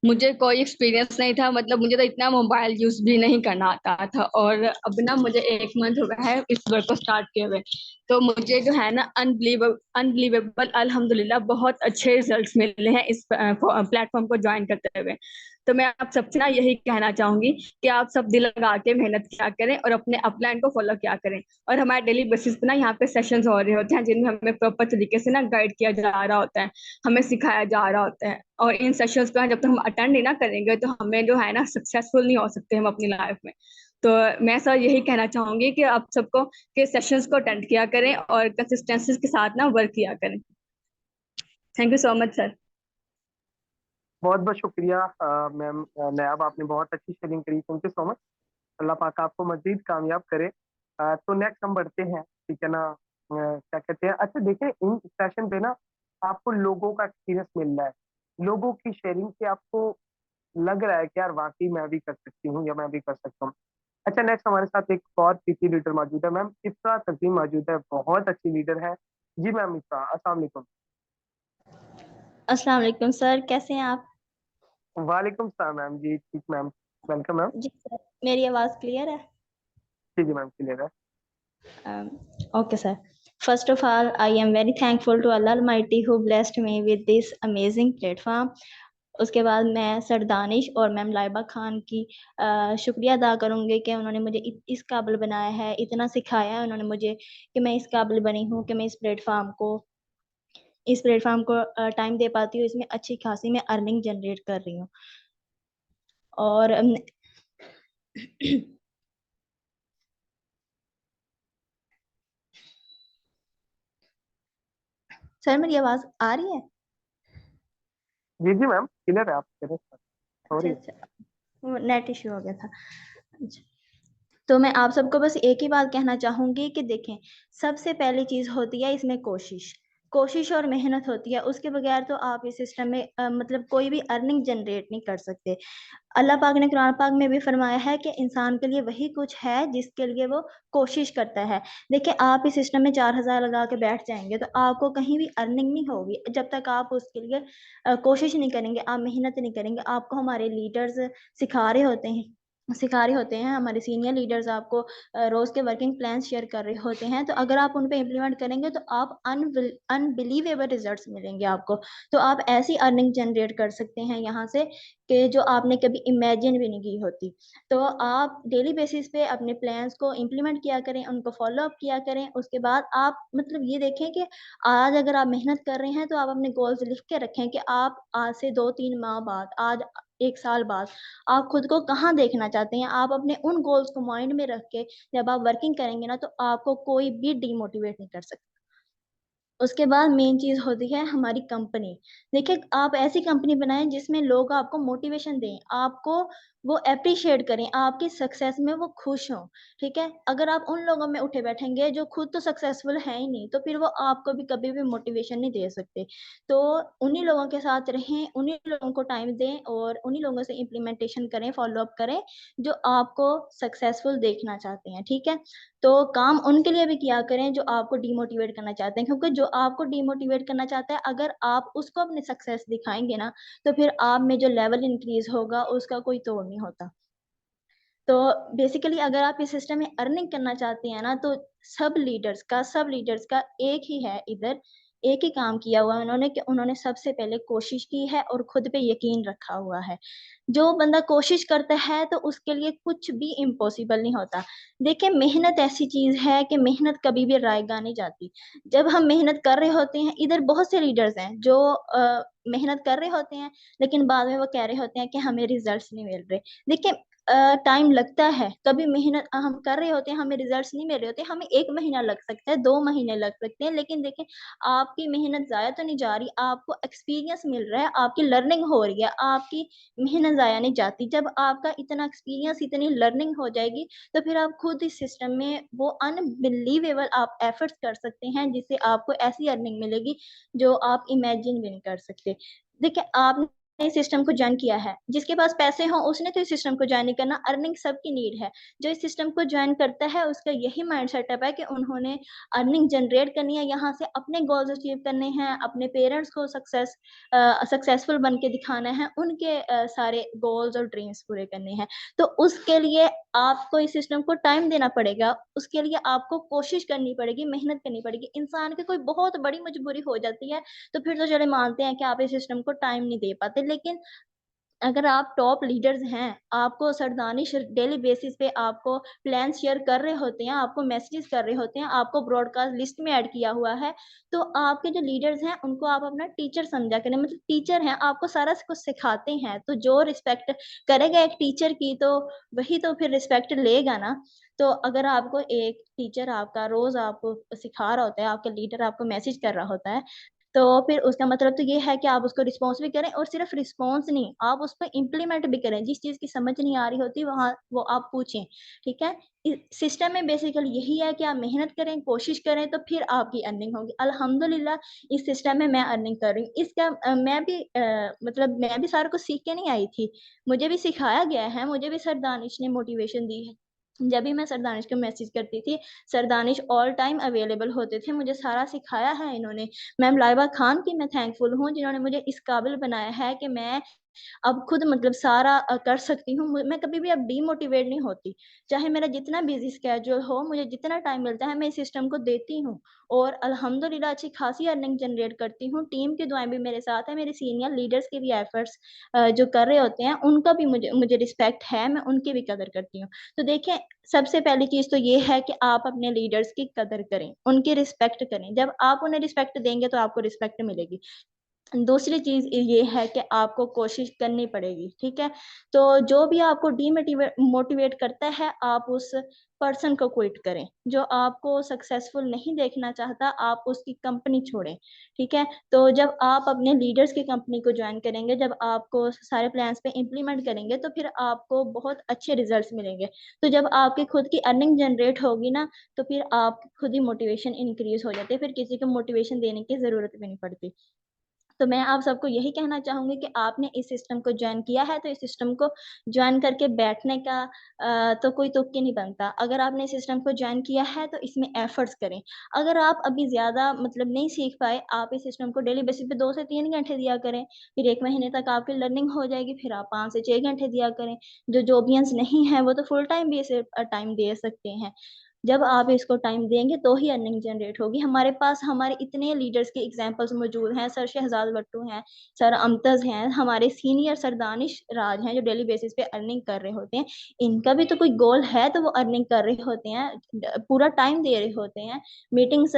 मुझे कोई एक्सपीरियंस नहीं था, मतलब मुझे तो इतना मोबाइल यूज भी नहीं करना आता था। और अब ना मुझे एक मंथ हो गया है इस वर्क को स्टार्ट किए हुए। तो मुझे जो है ना अनबिलीवेबल अल्हम्दुलिल्लाह बहुत अच्छे रिजल्ट्स मिले हैं इस प्लेटफॉर्म को ज्वाइन करते हुए। तो मैं आप सबसे ना यही कहना चाहूंगी कि आप सब दिल लगा के मेहनत किया करें और अपने अपलाइन को फॉलो किया करें। और हमारे डेली बेसिस पे ना यहाँ पे सेशंस हो रहे होते हैं जिनमें हमें प्रॉपर तरीके से ना गाइड किया जा रहा होता है, हमें सिखाया जा रहा होता है। और इन सेशंस को जब तक हम अटेंड नहीं ना करेंगे तो हमें जो है ना सक्सेसफुल नहीं हो सकते हम अपनी लाइफ में। तो मैं सर यही कहना चाहूंगी कि आप सबको के सेशंस को अटेंड किया करें और कंसिस्टेंसी के साथ ना वर्क किया करें। Thank you so much sir. बहुत बहुत शुक्रिया मैम नायाब, आपने बहुत अच्छी शेयरिंग करी, थैंक यू सो मच। अल्लाह पाक आपको मजीद कामयाब करे। तो नेक्स्ट हम बढ़ते हैं, ठीक है ना। क्या कहते हैं, अच्छा देखें इन सेशन पे ना आपको लोगों का एक्सपीरियंस मिल रहा है, लोगों की शेयरिंग से आपको लग रहा है कि यार वाकई मैं भी कर सकती हूँ या मैं भी कर सकता हूँ। अच्छा नेक्स्ट हमारे साथ एक और पीटी लीडर मौजूद है, मैम इफ्रा तजीम मौजूद है, बहुत अच्छी लीडर है। जी मैम इफ्रा, अस्सलाम वालेकुम। अस्सलाम वालेकुम सर, कैसे हैं आप? वालेकुम सलाम मैम, जी ठीक मैम, वेलकम मैम। जी सर, मेरी आवाज़ क्लियर है? जी जी मैम क्लियर है। Okay sir. First of all, I am very thankful to Allah Almighty who blessed me with this amazing platform. उसके बाद मैं सर दानिश और मैम लाइबा खान की शुक्रिया अदा करूँगी कि उन्होंने मुझे इस काबिल बनाया है, इतना सिखाया है उन्होंने मुझे कि मैं इस काबिल बनी हूँ कि मैं इस प्लेटफॉर्म को टाइम दे पाती हूँ, इसमें अच्छी खासी मैं अर्निंग जनरेट कर रही हूँ। और सर मेरी आवाज़ आ रही है? जी जी मैम क्लियर है, आप करें सॉरी। अच्छा, वो नेट इश्यू हो गया था। अच्छा, तो मैं आप सबको बस एक ही बात कहना चाहूँगी कि देखें, सबसे पहली चीज़ होती है इसमें कोशिश और मेहनत होती है, उसके बगैर तो आप इस सिस्टम में मतलब कोई भी अर्निंग जनरेट नहीं कर सकते। अल्लाह पाक ने कुरान पाक में भी फरमाया है कि इंसान के लिए वही कुछ है जिसके लिए वो कोशिश करता है। देखिए, आप इस सिस्टम में 4000 लगा के बैठ जाएँगे तो आपको कहीं भी अर्निंग नहीं होगी, जब तक आप उसके लिए कोशिश नहीं करेंगे, आप मेहनत नहीं करेंगे। आपको हमारे लीडर्स सिखा रहे होते हैं, हमारे सीनियर लीडर्स आपको रोज़ के वर्किंग प्लान शेयर कर रहे होते हैं, तो अगर आप उन पे इम्प्लीमेंट करेंगे तो आप अनबिलीवेबल रिजल्ट्स मिलेंगे आपको। तो आप ऐसी अर्निंग जनरेट कर सकते हैं यहाँ से कि जो आपने कभी इमेजिन भी नहीं की होती। तो आप डेली बेसिस पे अपने प्लान्स को इम्प्लीमेंट किया करें, उनको फ़ॉलो अप किया करें। उसके बाद आप मतलब ये देखें कि आज अगर आप मेहनत कर रहे हैं, तो आप अपने गोल्स लिख के रखें कि आप आज से 2-3 माह बाद, आज 1 साल बाद आप खुद को कहाँ देखना चाहते हैं। आप अपने उन गोल्स को माइंड में रख के जब आप वर्किंग करेंगे ना, तो आपको कोई भी डिमोटिवेट नहीं कर सकता। उसके बाद मेन चीज़ होती है हमारी कंपनी। देखिए, आप ऐसी कंपनी बनाएँ जिसमें लोग आपको मोटिवेशन दें, आपको वो एप्रिशिएट करें, आपकी सक्सेस में वो खुश हों, ठीक है? अगर आप उन लोगों में उठे बैठेंगे जो खुद तो सक्सेसफुल हैं ही नहीं, तो फिर वो आपको भी कभी भी मोटिवेशन नहीं दे सकते। तो उन्हीं लोगों के साथ रहें, उन्हीं लोगों को टाइम दें और उन्हीं लोगों से इम्प्लीमेंटेशन करें, फ़ॉलो अप करें, जो आपको सक्सेसफुल देखना चाहते हैं, ठीक है? तो काम उनके लिए भी किया करें जो आपको डिमोटिवेट करना चाहते हैं, क्योंकि जो आपको डिमोटिवेट करना चाहता है, अगर आप उसको अपनी सक्सेस दिखाएँगे ना, तो फिर आप में जो लेवल इंक्रीज़ होगा उसका कोई तोड़ नहीं होता। तो बेसिकली अगर आप इस सिस्टम में अर्निंग करना चाहते हैं ना, तो सब लीडर्स का एक ही है इधर, एक ही काम किया हुआ है उन्होंने कि उन्होंने सबसे पहले कोशिश की है और खुद पे यकीन रखा हुआ है। जो बंदा कोशिश करता है तो उसके लिए कुछ भी इम्पॉसिबल नहीं होता। देखिए, मेहनत ऐसी चीज़ है कि मेहनत कभी भी रायगा नहीं जाती। जब हम मेहनत कर रहे होते हैं, इधर बहुत से लीडर्स हैं जो मेहनत कर रहे होते हैं, लेकिन बाद में वो कह रहे होते हैं कि हमें रिज़ल्ट्स नहीं मिल रहे। देखिए, टाइम लगता है, कभी मेहनत हम कर रहे होते हैं, हमें रिज़ल्ट्स नहीं मिल रहे होते, हमें 1 महीना लग सकता है, 2 महीने लग सकते हैं, लेकिन देखिए, आपकी मेहनत ज़ाया तो नहीं जा रही, आपको एक्सपीरियंस मिल रहा है, आपकी लर्निंग हो रही है, आपकी मेहनत ज़ाया नहीं जाती। जब आपका इतना एक्सपीरियंस, इतनी लर्निंग हो जाएगी, तो फिर आप खुद इस सिस्टम में वो अनबिलीवेबल आप एफर्ट्स कर सकते हैं, जिससे आपको ऐसी अर्निंग मिलेगी, जो आप इमेजिन भी नहीं कर सकते। देखिए, आपने इस सिस्टम को जॉइन किया है, जिसके पास पैसे हों उसने तो इस सिस्टम को जॉइन नहीं करना, अर्निंग सबकी नीड है। जो इस सिस्टम को जॉइन करता है उसका यही माइंड सेटअप है कि उन्होंने अर्निंग जनरेट करनी है, यहाँ से अपने गोल्स अचीव करने हैं, अपने पेरेंट्स को सक्सेसफुल बन के दिखाना है, उनके सारे गोल्स और ड्रीम्स पूरे करने हैं। तो उसके लिए आपको इस सिस्टम को टाइम देना पड़ेगा, उसके लिए आपको कोशिश करनी पड़ेगी, मेहनत करनी पड़ेगी। इंसान की कोई बहुत बड़ी मजबूरी हो जाती है, तो फिर तो चले मानते हैं कि आप इस सिस्टम को टाइम नहीं दे पाते, लेकिन अगर आप टॉप लीडर्स हैं, आपको सरदानिश डेली बेसिस पे आपको प्लान शेयर कर रहे होते हैं, आपको मैसेजेस कर रहे होते हैं, आपको ब्रॉडकास्ट लिस्ट में ऐड किया हुआ है, तो आपके जो लीडर्स हैं, उनको आप अपना टीचर समझा करें, मतलब टीचर हैं, आपको सारा कुछ सिखाते हैं, तो जो रिस्पेक्ट करेगा एक टीचर की, तो वही तो फिर रिस्पेक्ट लेगा ना। तो अगर आपको एक टीचर आपका रोज़ आपको सिखा रहा होता है, आपका लीडर आपको मैसेज कर रहा होता है, तो फिर उसका मतलब तो ये है कि आप उसको रिस्पॉन्स भी करें, और सिर्फ रिस्पॉन्स नहीं, आप उस पर इम्प्लीमेंट भी करें। जिस चीज़ की समझ नहीं आ रही होती वहाँ वो आप पूछें, ठीक है। सिस्टम में बेसिकली यही है कि आप मेहनत करें, कोशिश करें, तो फिर आपकी अर्निंग होगी। अल्हम्दुलिल्लाह इस सिस्टम में मैं अर्निंग कर रही हूँ। इसका मैं भी मतलब मैं भी सारा कुछ सीख के नहीं आई थी, मुझे भी सिखाया गया है, मुझे भी सर दानिश ने मोटिवेशन दी है। जब भी मैं सर दानिश को मैसेज करती थी, sir Danish all time available होते थे, मुझे सारा सिखाया है इन्होंने। मैम लाइबा खान की मैं थैंकफुल हूँ जिन्होंने मुझे इस काबिल बनाया है कि मैं अब खुद मतलब सारा कर सकती हूँ। मैं कभी भी अब डीमोटिवेट नहीं होती, चाहे मेरा जितना बिजी स्केड्यूल हो, मुझे जितना टाइम मिलता है मैं इस सिस्टम को देती हूँ, और अल्हम्दुलिल्लाह अच्छी खासी अर्निंग जनरेट करती हूँ। टीम की दुआएं भी मेरे साथ है, मेरे सीनियर लीडर्स के भी एफर्ट्स जो कर रहे होते हैं उनका भी मुझे मुझे रिस्पेक्ट है, मैं उनकी भी कदर करती हूँ। तो देखें, सबसे पहली चीज़ तो ये है कि आप अपने लीडर्स की कदर करें, उनकी रिस्पेक्ट करें। जब आप उन्हें रिस्पेक्ट देंगे तो आपको रिस्पेक्ट मिलेगी। दूसरी चीज़ ये है कि आपको कोशिश करनी पड़ेगी, ठीक है? तो जो भी आपको मोटिवेट करता है, आप उस पर्सन को क्विट करें। जो आपको सक्सेसफुल नहीं देखना चाहता, आप उसकी कंपनी छोड़ें, ठीक है? तो जब आप अपने लीडर्स की कंपनी को जॉइन करेंगे, जब आपको सारे प्लान्स पे इम्प्लीमेंट करेंगे, तो फिर आपको बहुत अच्छे रिजल्ट्स मिलेंगे। तो जब आपकी खुद की अर्निंग जनरेट होगी ना, तो फिर आप खुद ही मोटिवेशन इंक्रीज़ हो जाती है, फिर किसी को मोटिवेशन देने की ज़रूरत भी नहीं पड़ती। तो मैं आप सबको यही कहना चाहूँगी कि आपने इस सिस्टम को जॉइन किया है, तो इस सिस्टम को जॉइन करके बैठने का तो कोई तुक्की नहीं बनता। अगर आपने इस सिस्टम को जॉइन किया है, तो इसमें एफर्ट्स करें। अगर आप अभी ज़्यादा मतलब नहीं सीख पाए, आप इस सिस्टम को डेली बेसिस पे 2 से 3 घंटे दिया करें, फिर 1 महीने तक आपकी लर्निंग हो जाएगी, फिर आप 5 से 6 घंटे दिया करें। जो जॉबियंस नहीं हैं, वो तो फुल टाइम भी इसे टाइम दे सकते हैं। जब आप इसको टाइम देंगे तो ही अर्निंग जनरेट होगी। हमारे पास हमारे इतने लीडर्स के एग्ज़ाम्पल्स मौजूद हैं, सर शहज़ाद भट्टू हैं, सर अमतज़ हैं, हमारे सीनियर सर दानिश राज हैं जो डेली बेसिस पे अर्निंग कर रहे होते हैं। इनका भी तो कोई गोल है, तो वो अर्निंग कर रहे होते हैं, पूरा टाइम दे रहे होते हैं, मीटिंग्स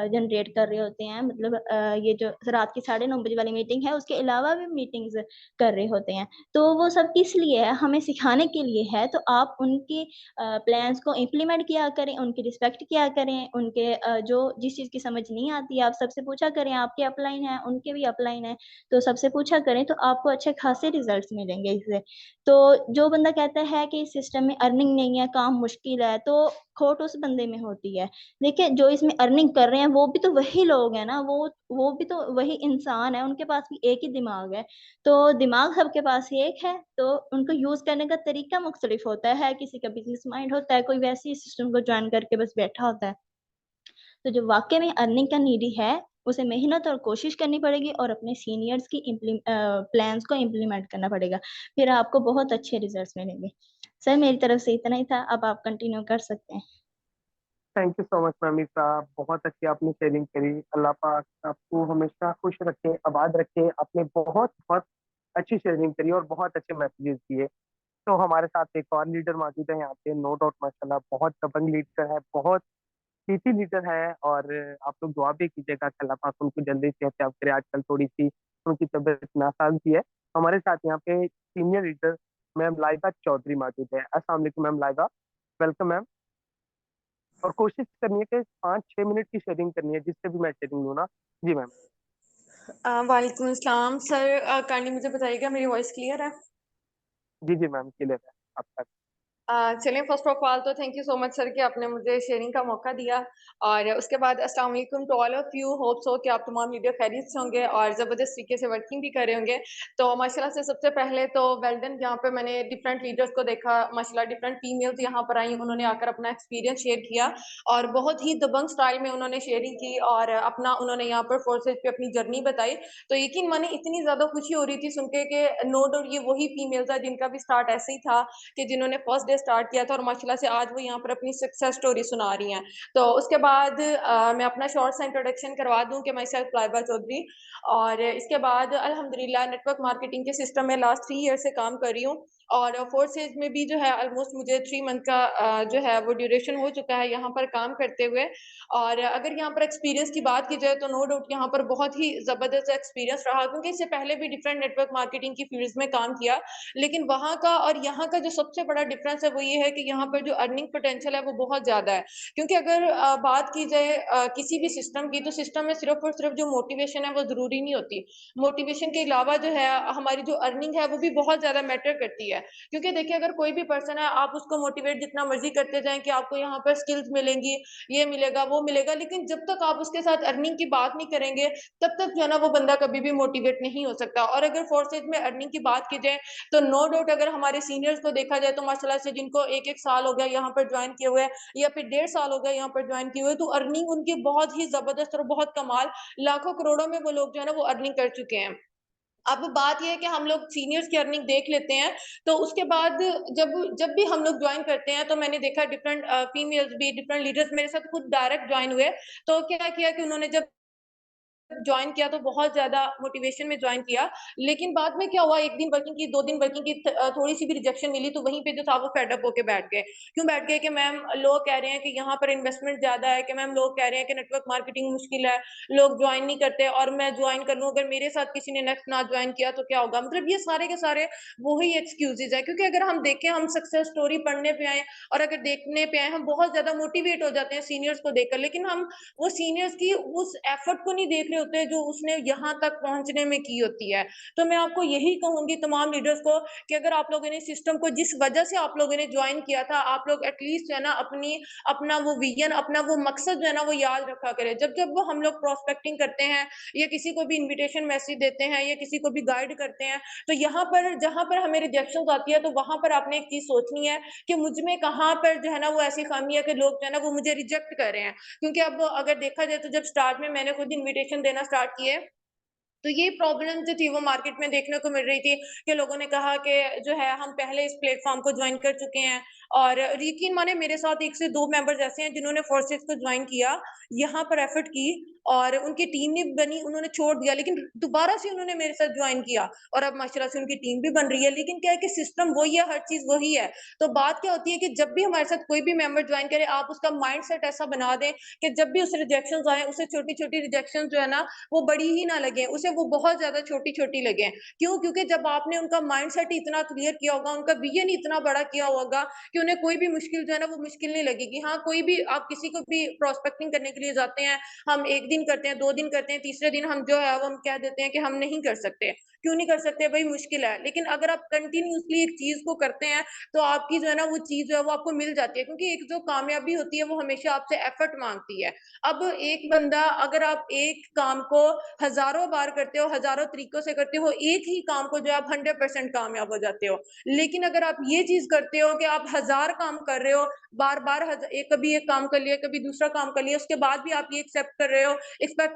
जनरेट कर रहे होते हैं, मतलब ये जो रात की 9:30 बजे वाली मीटिंग है, उसके अलावा भी मीटिंग्स कर रहे होते हैं। तो वो सब किस लिए है? हमें सिखाने के लिए है, तो आप उनकी प्लान्स को इम्प्लीमेंट किया करें, उनकी रिस्पेक्ट किया करें, उनके जो जिस चीज़ की समझ नहीं आती है आप सबसे पूछा करें, आपके अपलाइन हैं, उनके भी अपलाइन हैं, तो सबसे पूछा करें, तो आपको अच्छे खासे रिज़ल्ट्स मिलेंगे इससे। तो जो बंदा कहता है कि इस सिस्टम में अर्निंग नहीं है, काम मुश्किल है, तो खोट उस बंदे में होती है। देखिए, जो इसमें अर्निंग कर रहे हैं, वो भी तो वही लोग हैं ना, वो भी तो वही इंसान है, उनके पास भी एक ही दिमाग है। तो दिमाग सबके पास एक है, तो उनको यूज़ करने का तरीका मुख्तलिफ होता है, किसी का बिज़नेस माइंड होता है, कोई वैसे ही सिस्टम को जॉइन करके बस बैठा होता है। तो जो वाक़ई में अर्निंग का नीडी है, उसे मेहनत और कोशिश करनी पड़ेगी और अपने सीनियर्स की प्लान्स को इम्प्लीमेंट करना पड़ेगा, फिर आपको बहुत अच्छे रिज़ल्ट्स मिलेंगे। सर मेरी तरफ से इतना ही था, अब आप कंटिन्यू कर सकते हैं। Thank you so much ma'am साहब, बहुत अच्छी आपने शेयरिंग करी। अल्लाह पाक आपको हमेशा खुश रखे, आबाद रखे। आपने बहुत बहुत अच्छी शेयरिंग करी और बहुत अच्छे मैसेजेस दिए। तो हमारे साथ एक और लीडर मौजूद है यहाँ पे, नो डाउट माशाल्लाह बहुत दबंग लीडर है, बहुत सीटी लीडर है। और आप लोग दुआ भी कीजिएगा कि अल्लाह पाक उनको जल्दी सेहत याब करे। आजकल थोड़ी सी उनकी तबीयत नासाज भी है। हमारे साथ यहाँ पे senior leader ma'am Laiba Chaudhry मौजूद है। अस्सलाम वालेकुम मैम लाइबा, वेलकम मैम। और कोशिश करनी है कि 5-6 मिनट की शेयरिंग करनी है, जिससे भी मैं शेयरिंग लूँ ना। जी मैम। वालेकुम अस्सलाम सर, काइंडली मुझे बताइएगा मेरी वॉइस क्लियर है? जी जी मैम, क्लियर है अब तक। चलिए, फर्स्ट ऑफ ऑल तो thank you so much sir कि आपने मुझे शेयरिंग का मौका दिया। और उसके बाद अस्सलाम वालेकुम to all of you. Hope so कि आप तमाम वीडियो खैरियत से होंगे और ज़बरदस्त तरीके से वर्किंग भी कर रहे होंगे। तो माशाल्लाह से सबसे पहले तो वेल डन। यहाँ पे मैंने डिफरेंट लीडर्स को देखा, माशाल्लाह डिफरेंट फीमेल्स यहाँ पर आई, उन्होंने आकर अपना एक्सपीरियंस शेयर किया और बहुत ही दबंग स्टाइल में उन्होंने शेयरिंग की और अपना उन्होंने यहाँ पर फोर्सेज पे अपनी जर्नी बताई। तो यकीन माने इतनी ज़्यादा खुशी हो रही थी सुन के कि नो डाउट ये वही फीमेल्स है जिनका भी स्टार्ट ऐसे ही था कि जिन्होंने फर्स्ट डे स्टार्ट किया था और माशाल्लाह से आज वो यहाँ पर अपनी सक्सेस स्टोरी सुना रही हैं। तो उसके बाद मैं अपना शॉर्ट सा इंट्रोडक्शन करवा दूं कि माई सेल्फ लाइबा चौधरी। और इसके बाद अल्हम्दुलिल्लाह नेटवर्क मार्केटिंग के सिस्टम में लास्ट 3 ईयर से काम कर रही हूँ और फोर्थ स्टेज में भी जो है ऑलमोस्ट मुझे 3 मंथ का जो है वो ड्यूरेशन हो चुका है यहाँ पर काम करते हुए। और अगर यहाँ पर एक्सपीरियंस की बात की जाए तो नो डाउट यहाँ पर बहुत ही ज़बरदस्त एक्सपीरियंस रहा, क्योंकि इससे पहले भी डिफरेंट नेटवर्क मार्केटिंग की फील्ड्स में काम किया। लेकिन वहाँ का और यहाँ का जो सबसे बड़ा डिफरेंस है वो ये है कि यहाँ पर जो अर्निंग पोटेंशियल है वो बहुत ज़्यादा है। क्योंकि अगर बात की जाए किसी भी सिस्टम की, तो सिस्टम में सिर्फ़ और सिर्फ़ जो मोटिवेशन है वो ज़रूरी नहीं होती। मोटिवेशन के अलावा जो है हमारी जो अर्निंग है वो भी बहुत ज़्यादा मैटर करती है। क्योंकि देखिए अगर कोई भी पर्सन है, आप उसको मोटिवेट जितना मर्ज़ी करते जाएँ कि आपको यहाँ पर स्किल्स मिलेंगी, ये मिलेगा, वो मिलेगा, लेकिन जब तक आप उसके साथ अर्निंग की बात नहीं करेंगे, तब तक जो है ना वो बंदा कभी भी मोटिवेट नहीं हो सकता। और अगर फोर्थ स्टेज में अर्निंग की बात की जाए, तो नो डाउट अगर हमारे सीनियर्स को देखा जाए तो माशाल्लाह से जिनको 1-1 साल हो गया यहाँ पर जॉइन किए हुए या फिर 1.5 साल हो गया यहाँ पर जॉइन किए हुए, तो अर्निंग उनकी बहुत ही ज़बरदस्त और बहुत कमाल, लाखों करोड़ों में वो लोग जो है ना वो अर्निंग कर चुके हैं। अब बात ये है कि हम लोग सीनियर्स की अर्निंग देख लेते हैं, तो उसके बाद जब जब भी हम लोग जॉइन करते हैं, तो मैंने देखा डिफरेंट फीमेल्स भी, डिफरेंट लीडर्स मेरे साथ खुद डायरेक्ट जॉइन हुए। तो क्या किया कि उन्होंने जब जॉइन किया तो बहुत ज़्यादा मोटिवेशन में जॉइन किया, लेकिन बाद में क्या हुआ, 1 दिन वर्किंग की, 2 दिन वर्किंग की, थोड़ी-सी भी रिजेक्शन मिली तो वहीं पे जो था वो फेड अप होके बैठ गए। क्यों बैठ गए कि मैम लोग कह रहे हैं कि यहाँ पर इन्वेस्टमेंट ज़्यादा है, कि मैम लोग कह रहे हैं कि नेटवर्क मार्केटिंग मुश्किल है, लोग जॉइन नहीं करते और मैं जॉइन कर लूँ, अगर मेरे साथ किसी ने नेक्स्ट ना जॉइन किया तो क्या होगा? मतलब ये सारे के सारे वही एक्सक्यूज़ेज़ हैं, क्योंकि अगर हम देखें, हम सक्सेस स्टोरी पढ़ने पे आए और अगर देखने पे आए, हम बहुत ज़्यादा मोटिवेट हो जाते हैं सीनियर्स को देखकर, लेकिन हम वो सीनियर्स की उस एफर्ट को नहीं देख रहे होते जो उसने यहाँ तक पहुँचने में की होती है। तो मैं आपको यही कहूँगी तमाम लीडर्स को कि अगर आप लोगों ने सिस्टम को जिस वजह से आप लोगों ने जॉइन किया था, आप लोग एटलीस्ट जो है ना अपना वो विज़न, अपना वो मकसद जो है ना वो याद रखा करें। जब वो हम लोग प्रोस्पेक्टिंग करते हैं या किसी को भी इन्विटेशन मैसेज देते हैं या किसी को भी गाइड करते हैं, तो यहाँ पर जहाँ पर हमें रिजेक्शंस आती है, तो वहाँ पर आपने एक चीज़ सोचनी है कि मुझ में कहाँ पर जो है ना वो ऐसी खामी है कि लोग जो है ना वो मुझे रिजेक्ट कर रहे हैं। क्योंकि अब अगर देखा जाए तो जब स्टार्ट में मैंने खुद इन्विटेशन देना स्टार्ट किए, तो ये प्रॉब्लम जो थी वो मार्केट में देखने को मिल रही थी कि लोगों ने कहा कि जो है हम पहले इस प्लेटफ़ॉर्म को जॉइन कर चुके हैं। और यकीन माने मेरे साथ 1 से 2 मेंबर्स ऐसे हैं जिन्होंने फोर्सेस को जॉइन किया, यहाँ पर एफर्ट की और उनकी टीम नहीं बनी, उन्होंने छोड़ दिया, लेकिन दोबारा से उन्होंने मेरे साथ जॉइन किया और अब माशाल्लाह से उनकी टीम भी बन रही है। लेकिन क्या है कि सिस्टम वही है, हर चीज़ वही है। तो बात क्या होती है कि जब भी हमारे साथ कोई भी मेंबर जॉइन करे, आप उसका माइंडसेट ऐसा बना दें कि जब भी उसे रिजेक्शंस आएँ, उसे छोटी-छोटी रिजेक्शंस जो है ना वो बड़ी ही ना लगें, उसे वो बहुत ज़्यादा छोटी-छोटी लगें। क्यों? क्योंकि जब आपने उनका माइंडसेट ही इतना क्लियर किया होगा, उनका विज़न ही इतना बड़ा किया होगा कि उन्हें कोई भी मुश्किल जो है ना वो मुश्किल नहीं लगेगी। हाँ, कोई भी आप किसी को भी प्रोस्पेक्टिंग करने के लिए जाते हैं, हम 1 दिन करते हैं, 2 दिन करते हैं, तीसरे दिन हम जो है वो हम कह देते हैं कि हम नहीं कर सकते। क्यों नहीं कर सकते? भई मुश्किल है। लेकिन अगर आप कंटिन्यूअसली एक चीज़ को करते हैं, तो आपकी जो है ना वो चीज़ जो है वो आपको मिल जाती है, क्योंकि एक जो कामयाबी होती है वो हमेशा आपसे एफर्ट माँगती है। अब एक बंदा, अगर आप एक काम को हज़ारों बार करते हो, हज़ारों तरीकों से करते हो, एक ही काम को जो है आप 100% कामयाब हो जाते हो। लेकिन अगर आप ये चीज़ करते हो कि आप हज़ार काम कर रहे हो, बार-बार एक कभी एक काम कर लिया, कभी दूसरा काम कर लिया, उसके बाद भी आप ये एक्सपेक्ट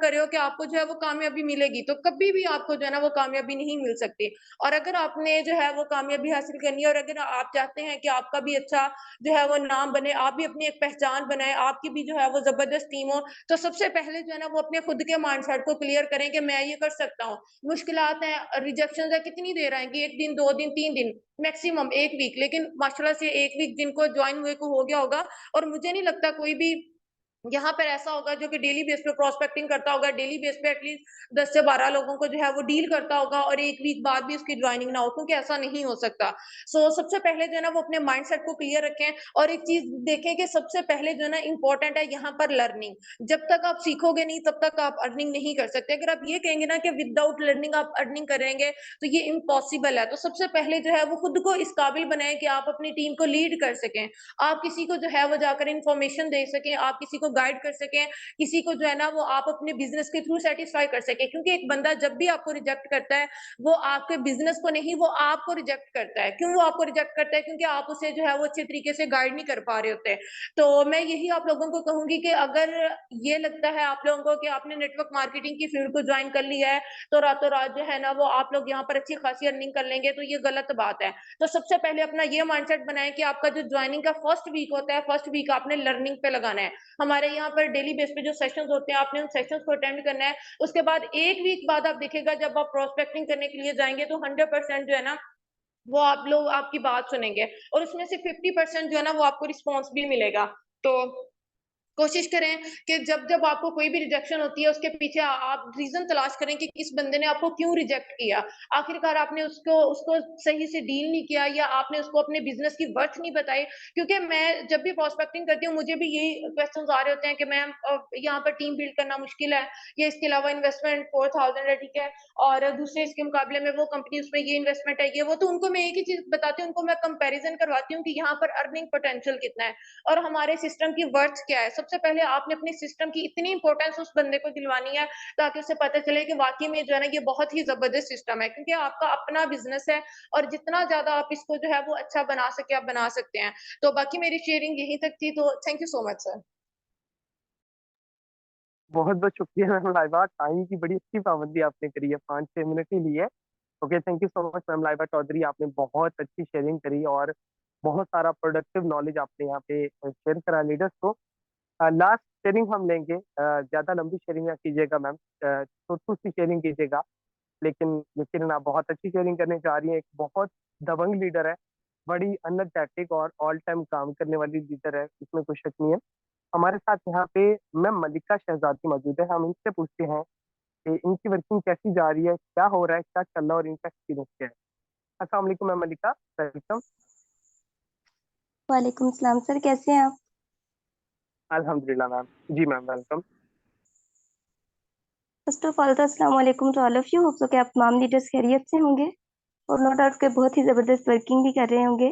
कर रहे हो कि आपको जो है वो कामयाबी मिलेगी, तो कभी भी आपको जो है ना वो कामयाबी नहीं मिल सकती। और अगर आपने जो है वो कामयाबी हासिल करनी है और अगर आप चाहते हैं कि आपका भी अच्छा जो है वो नाम बने, आप भी अपनी एक पहचान बनाएँ, आपकी भी जो है वो ज़बरदस्त टीम हो, तो सबसे पहले जो है ना वो अपने खुद के माइंडसेट को क्लियर करें कि मैं ये कर सकता हूँ। मुश्किलात हैं, रिजेक्शंस है, कितनी देर आएँगी? 1 दिन, 2 दिन, 3 दिन, मैक्सिमम 1 वीक, लेकिन माशाल्लाह से 1 वीक जिनको जॉइन हुए को हो गया होगा और मुझे नहीं लगता कोई भी यहाँ पर ऐसा होगा जो कि डेली बेस पे प्रोस्पेक्टिंग करता होगा, डेली बेस पे एटलीस्ट 10 से 12 लोगों को जो है वो डील करता होगा और 1 वीक बाद भी उसकी जॉइनिंग ना हो, क्योंकि ऐसा नहीं हो सकता। सबसे पहले जो है ना वो अपने माइंडसेट को क्लियर रखें और एक चीज़ देखें कि सबसे पहले जो है ना इम्पोर्टेंट है यहाँ पर लर्निंग। जब तक आप सीखोगे नहीं तब तक आप अर्निंग नहीं कर सकते। अगर आप ये कहेंगे ना कि विदाउट लर्निंग आप अर्निंग करेंगे तो ये इम्पॉसिबल है। तो सबसे पहले जो है वो खुद को इस काबिल बनाएँ कि आप अपनी टीम को लीड कर सकें। आप किसी को जो है वो जाकर इन्फॉर्मेशन दे सकें, आप किसी को गाइड कर सकें, किसी को जो है ना वो आप अपने बिज़नेस के थ्रू सैटिस्फाई कर सकें। क्योंकि एक बंदा जब भी आपको रिजेक्ट करता है, वो आपके बिज़नेस को नहीं, वो आपको रिजेक्ट करता है। क्यों वो आपको रिजेक्ट करता है? क्योंकि आप उसे जो है वो अच्छे तरीके से गाइड नहीं कर पा रहे होते। तो मैं यही आप लोगों को कहूँगी कि अगर ये लगता है आप लोगों को कि आपने नेटवर्क मार्केटिंग की फील्ड को जॉइन कर लिया है, तो रातों-रात जो है ना वो आप लोग यहाँ पर अच्छी खासी अर्निंग कर लेंगे, तो ये गलत बात है। तो सबसे पहले अपना ये माइंडसेट बनाएँ कि आपका जो जॉइनिंग का फर्स्ट वीक होता है, फर्स्ट वीक आपने लर्निंग पे लगाना है। हमारे यहाँ पर डेली बेस पे जो सेशंस होते हैं, आपने उन सेशंस को अटेंड करना है। उसके बाद 1 वीक बाद आप देखिएगा जब आप प्रोस्पेक्टिंग करने के लिए जाएँगे तो 100% जो है ना वो आप लोग आपकी बात सुनेंगे और उसमें से 50% जो है ना वो आपको रिस्पॉन्स भी मिलेगा। तो कोशिश करें कि जब आपको कोई भी रिजेक्शन होती है उसके पीछे आप रीजन तलाश करें कि किस बंदे ने आपको क्यों रिजेक्ट किया। आखिरकार आपने उसको उसको सही से डील नहीं किया या आपने उसको अपने बिजनेस की वर्थ नहीं बताई। क्योंकि मैं जब भी प्रोस्पेक्टिंग करती हूँ मुझे भी यही क्वेश्चंस आ रहे होते हैं कि मैम यहाँ पर टीम बिल्ड करना मुश्किल है, या इसके अलावा इन्वेस्टमेंट 4000 है, ठीक है, और दूसरे इसके मुकाबले में वो कंपनी उसमें ये इन्वेस्टमेंट है, ये वो। तो उनको मैं एक ही चीज बताती हूँ, उनको मैं कंपेरिजन करवाती हूँ कि यहाँ पर अर्निंग पोटेंशियल कितना है और हमारे सिस्टम की वर्थ क्या है। सबसे पहले आपने अपने सिस्टम की इतनी इंपॉर्टेंस उस बंदे को दिलवानी है ताकि उसे पता चले कि वाकई में जो है ना ये बहुत ही जबरदस्त सिस्टम है, क्योंकि आपका अपना बिजनेस है और जितना ज्यादा आप इसको जो है वो अच्छा बना सके आप बना सकते हैं। तो बाकी मेरी शेयरिंग यहीं तक थी, तो thank you so much sir. बहुत बहुत शुक्रिया मैम लाइबा, टाइम की बड़ी अच्छी पाबंदी आपने करी है, 5-6 मिनट ही ली है। Okay, thank you so much ma'am Laiba Chaudhry, आपने बहुत अच्छी शेयरिंग करी और बहुत सारा प्रोडक्टिव नॉलेज आपने यहाँ पे शेयर करा लीडर्स को। लास्ट शेयरिंग हम लेंगे, ज्यादा लंबी शेयरिंग ना कीजिएगा मैम, छोटी सी शेयरिंग कीजिएगा, लेकिन यकीनन आप बहुत अच्छी शेयरिंग करने जा रही हैं। एक बहुत दबंग लीडर है, बड़ी एनर्जेटिक और ऑल टाइम काम करने वाली लीडर है, इसमें कोई शक नहीं है। हमारे साथ यहाँ पे मैम मलिका शहजादी मौजूद है, हम इनसे पूछते हैं कि इनकी वर्किंग कैसी जा रही है, क्या हो रहा है, क्या चल रहा है और इनका एक्सपीरियंस क्या है। अस्सलाम वालेकुम मैम मलिका, वेलकम। वालेकुम सलाम सर, कैसे हैं आप? अल्हम्दुलिल्लाह मैम। जी ma'am, welcome. First of all तो अस्सलाम वालेकुम to all of you. Hope so कि आप तमाम लीडर्स खैरियत से होंगे और नो डाउट के बहुत ही ज़बरदस्त वर्किंग भी कर रहे होंगे।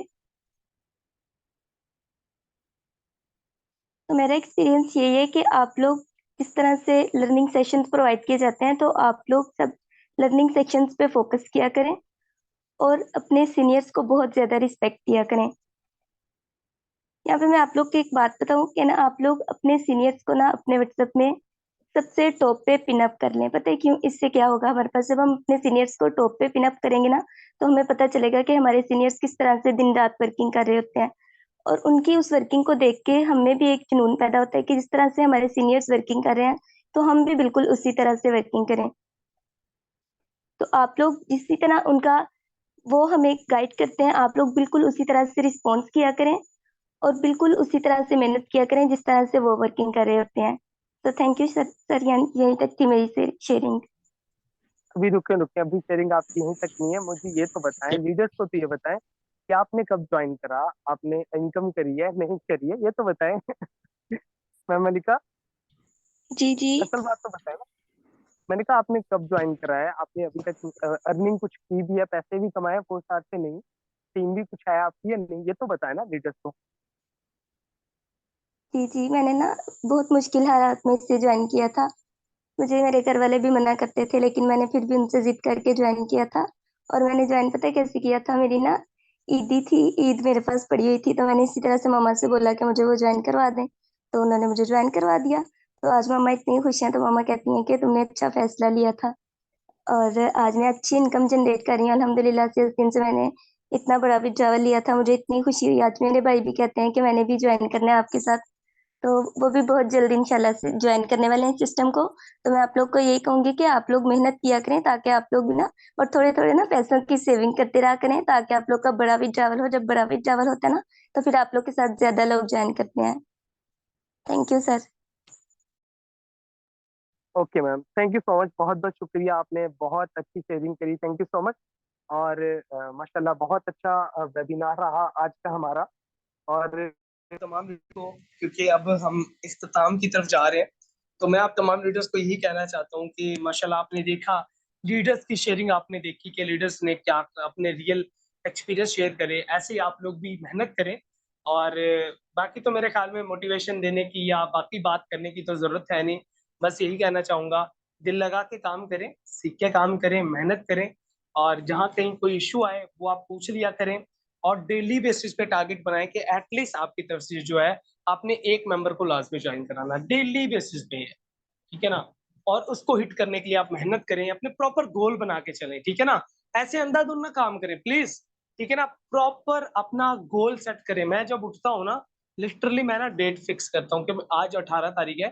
तो मेरा एक्सपीरियंस यही है कि आप लोग जिस तरह से लर्निंग सेशंस प्रोवाइड किए जाते हैं, तो आप लोग सब लर्निंग सेक्शंस पे फोकस किया करें और अपने सीनियर्स को बहुत ज़्यादा रिस्पेक्ट दिया करें। यहाँ पे मैं आप लोग को एक बात बताऊँ कि ना, आप लोग अपने सीनियर्स को ना अपने व्हाट्सएप में सबसे टॉप पे पिनअप कर लें। पता है क्यों? इससे क्या होगा हमारे पास, जब हम अपने सीनियर्स को टॉप पे पिनअप करेंगे ना, तो हमें पता चलेगा कि हमारे सीनियर्स किस तरह से दिन रात वर्किंग कर रहे होते हैं और उनकी उस वर्किंग को देख के हमें भी एक जुनून पैदा होता है कि जिस तरह से हमारे सीनियर्स वर्किंग कर रहे हैं तो हम भी बिल्कुल उसी तरह से वर्किंग करें। तो आप लोग जिसी तरह उनका वो हमें गाइड करते हैं, आप लोग बिल्कुल उसी तरह से रिस्पॉन्स किया करें और बिल्कुल उसी तरह से मेहनत किया करें जिस तरह से वो वर्किंग कर रहे होते हैं। तो थैंक यू सर, यहीं तक थी मेरी शेयरिंग। अभी रुके रुके, अभी शेयरिंग आपकी यहीं तक नहीं है। मुझे ये तो बताएं, लीडर्स को तो ये बताएं कि आपने कब ज्वाइन करा, आपने इनकम करी है नहीं करी है, ये तो बताएं। मैम मलिका, जी जी। असल बात तो बताएं ना। मैंने कहा आपने कब ज्वाइन करा है, आपने अभी तक अर्निंग कुछ की भी है, पैसे भी कमाए 4 साल से नहीं, टीम भी कुछ है आपकी या नहीं, ये तो बताएं ना लीडर्स को। जी जी, मैंने ना बहुत मुश्किल हालात में इसे ज्वाइन किया था। मुझे मेरे घर वाले भी मना करते थे, लेकिन मैंने फिर भी उनसे जिद करके ज्वाइन किया था। और मैंने ज्वाइन पता है कैसे किया था? मेरी ना ईदी थी, ईद मेरे पास पड़ी हुई थी, तो मैंने इसी तरह से मामा से बोला कि मुझे वो ज्वाइन करवा दें, तो उन्होंने मुझे ज्वाइन करवा दिया। तो आज मामा इतनी खुश हैं, तो मामा कहती हैं कि तुमने अच्छा फैसला लिया था। और आज मैं अच्छी इनकम जनरेट कर रही हूँ अल्हम्दुलिल्लाह से। उस दिन से मैंने इतना बड़ा विड्रॉवल लिया था, मुझे इतनी खुशी हुई। आज मेरे भाई भी कहते हैं कि मैंने भी ज्वाइन करना है आपके साथ, तो वो भी बहुत जल्दी इंशाल्लाह से ज्वाइन करने वाले हैं सिस्टम को। तो मैं आप लोग को यही कहूंगी कि आप लोग मेहनत किया करें, ताकि आप लोग भी ना और थोड़े थोड़े ना पैसों की सेविंग करते रहा करें, ताकि आप लोग का बड़ा विड्रॉवल हो। जब बड़ा विड्रॉवल होता है ना, तो फिर आप लोग के साथ ज्यादा लोग ज्वाइन करते हैं। Thank you sir. Okay ma'am, thank you so much, बहुत बहुत शुक्रिया, आपने बहुत अच्छी शेयरिंग करी, थैंक यू सो मच। और माशाल्लाह बहुत अच्छा वेबिनार रहा आज का हमारा। और तमाम लीडर्स को, क्योंकि अब हम इख्तिताम की तरफ जा रहे हैं, तो मैं आप तमाम लीडर्स को यही कहना चाहता हूँ कि माशाल्लाह आपने देखा, लीडर्स की शेयरिंग आपने देखी कि लीडर्स ने क्या अपने रियल एक्सपीरियंस शेयर करे। ऐसे ही आप लोग भी मेहनत करें। और बाकी तो मेरे ख्याल में मोटिवेशन देने की या बाकी बात करने की तो जरूरत है नहीं। बस यही कहना चाहूंगा, दिल लगा के काम करें, सीख के काम करें, मेहनत करें, और जहाँ कहीं कोई इशू आए वो आप पूछ लिया करें। और डेली बेसिस पे टारगेट बनाएं कि एटलीस्ट आपकी तरफ से जो है आपने एक मेंबर को लाजमी ज्वाइन कराना डेली बेसिस पे है, ठीक है ना। और उसको हिट करने के लिए आप मेहनत करें, अपने प्रॉपर गोल बना के चलें, ठीक है ना। ऐसे अंधाधुंध ना काम करें प्लीज, ठीक है ना। प्रॉपर अपना गोल सेट करें। मैं जब उठता हूँ ना, लिटरली मैं ना डेट फिक्स करता हूँ कि आज 18 तारीख है,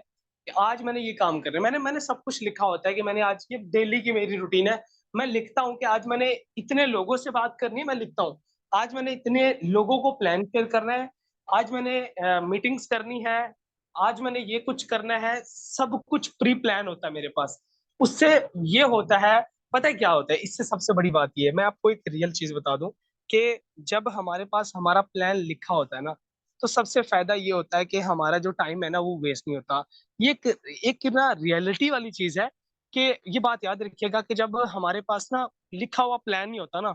कि आज मैंने ये काम करना है। मैंने मैंने सब कुछ लिखा होता है कि मैंने आज, ये डेली की मेरी रूटीन है। मैं लिखता हूँ कि आज मैंने इतने लोगों से बात करनी है, मैं लिखता हूँ। आज मैंने इतने लोगों को प्लान करना है, आज मैंने मीटिंग्स करनी है, आज मैंने ये कुछ करना है, सब कुछ प्री प्लान होता है मेरे पास। उससे ये होता है, पता है क्या होता है? इससे सबसे बड़ी बात ये है, मैं आपको एक रियल चीज़ बता दूँ कि जब हमारे पास हमारा प्लान लिखा होता है ना, तो सबसे फ़ायदा ये होता है कि हमारा जो टाइम है ना, वो वेस्ट नहीं होता। ये एक ना रियलिटी वाली चीज़ है कि ये बात याद रखिएगा कि जब हमारे पास ना लिखा हुआ प्लान नहीं होता ना,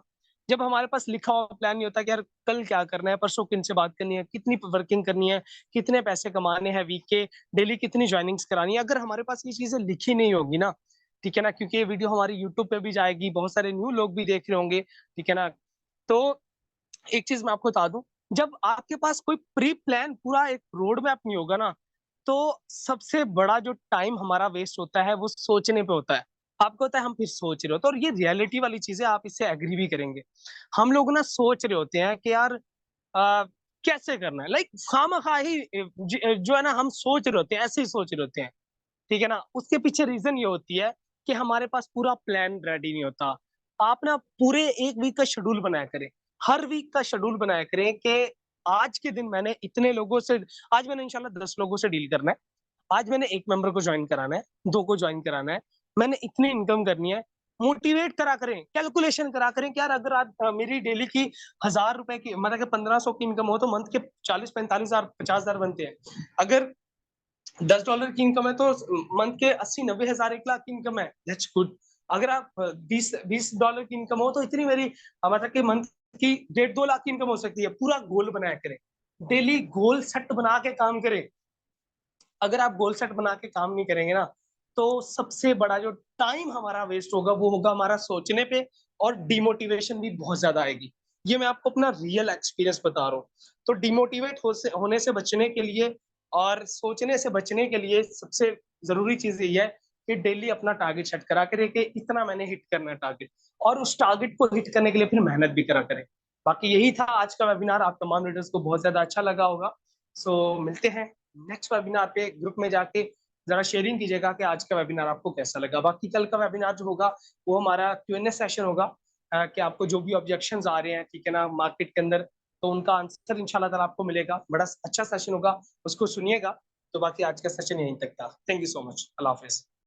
जब हमारे पास लिखा हुआ प्लान नहीं होता कि यार कल क्या करना है, परसों किनसे बात करनी है, कितनी वर्किंग करनी है, कितने पैसे कमाने हैं वीक के, डेली कितनी जॉइनिंग्स करानी है, अगर हमारे पास ये चीज़ें लिखी नहीं होगी ना, ठीक है ना? क्योंकि ये वीडियो हमारी यूट्यूब पे भी जाएगी, बहुत सारे न्यू लोग भी देख रहे होंगे, ठीक है ना? तो एक चीज़ मैं आपको बता दूँ, जब आपके पास कोई प्री प्लान पूरा एक रोड मैप नहीं होगा ना, तो सबसे बड़ा जो टाइम हमारा वेस्ट होता है, वो सोचने पे होता है। आपको होता है हम फिर सोच रहे होते हैं और ये रियलिटी वाली चीज़ है, आप इससे एग्री भी करेंगे। हम लोग ना सोच रहे होते हैं कि यार कैसे करना है? लाइक खामखा ही जो है ना हम सोच रहे होते हैं, ऐसे ही सोच रहे होते हैं। ठीक है ना? उसके पीछे रीज़न ये होती है कि हमारे पास पूरा प्लान रेडी नहीं होता। आप ना पूरे 1 वीक का शेड्यूल बनाया करें। हर वीक का शेड्यूल बनाया करें कि आज के दिन मैंने इतने लोगों से आज मैंने इंशाल्लाह 10 लोगों से डील करना है। आज मैंने 1 मेंबर को जॉइन कराना है, 2 को जॉइन कराना है। मैंने इतनी इनकम करनी है। मोटिवेट करा करें, कैलकुलेशन करा करें कि यार अगर आज मेरी डेली की ₹1000 की मतलब कि 1500 की इनकम हो तो मंथ के 40-45,000 50,000 बनते हैं। अगर $10 की इनकम है तो मंथ के 80-90 हजार 1 लाख की इनकम है, दैट्स गुड। अगर आप 20 डॉलर की इनकम हो तो इतनी मेरी मतलब कि मंथ की 1.5-2 लाख की इनकम हो सकती है। पूरा गोल बनाया करें, डेली गोल सेट बना के काम करें। अगर आप गोल सेट बना के काम नहीं करेंगे ना, तो सबसे बड़ा जो टाइम हमारा वेस्ट होगा वो होगा हमारा सोचने पे और डिमोटिवेशन भी बहुत ज्यादा आएगी। ये मैं आपको अपना रियल एक्सपीरियंस बता रहा हूँ। तो डिमोटिवेट होने से बचने के लिए और सोचने से बचने के लिए सबसे जरूरी चीज ये है कि डेली अपना टारगेट सेट करा करें कि इतना मैंने हिट करना है टारगेट, और उस टारगेट को हिट करने के लिए फिर मेहनत भी करा करें। बाकी यही था आज का वेबिनार, आप तमाम लीडर्स को बहुत ज्यादा अच्छा लगा होगा। सो मिलते हैं नेक्स्ट वेबिनार पे। ग्रुप में जाके जरा शेयरिंग कीजिएगा कि आज का वेबिनार आपको कैसा लगा। बाकी कल का वेबिनार जो होगा वो हमारा Q&A सेशन होगा, कि आपको जो भी ऑब्जेक्शंस आ रहे हैं, ठीक है ना, मार्केट के अंदर, तो उनका आंसर इंशाल्लाह ताला आपको मिलेगा। बड़ा अच्छा सेशन होगा, उसको सुनिएगा। तो बाकी आज का सेशन यहीं तक था। Thank you so much. Allah Hafiz.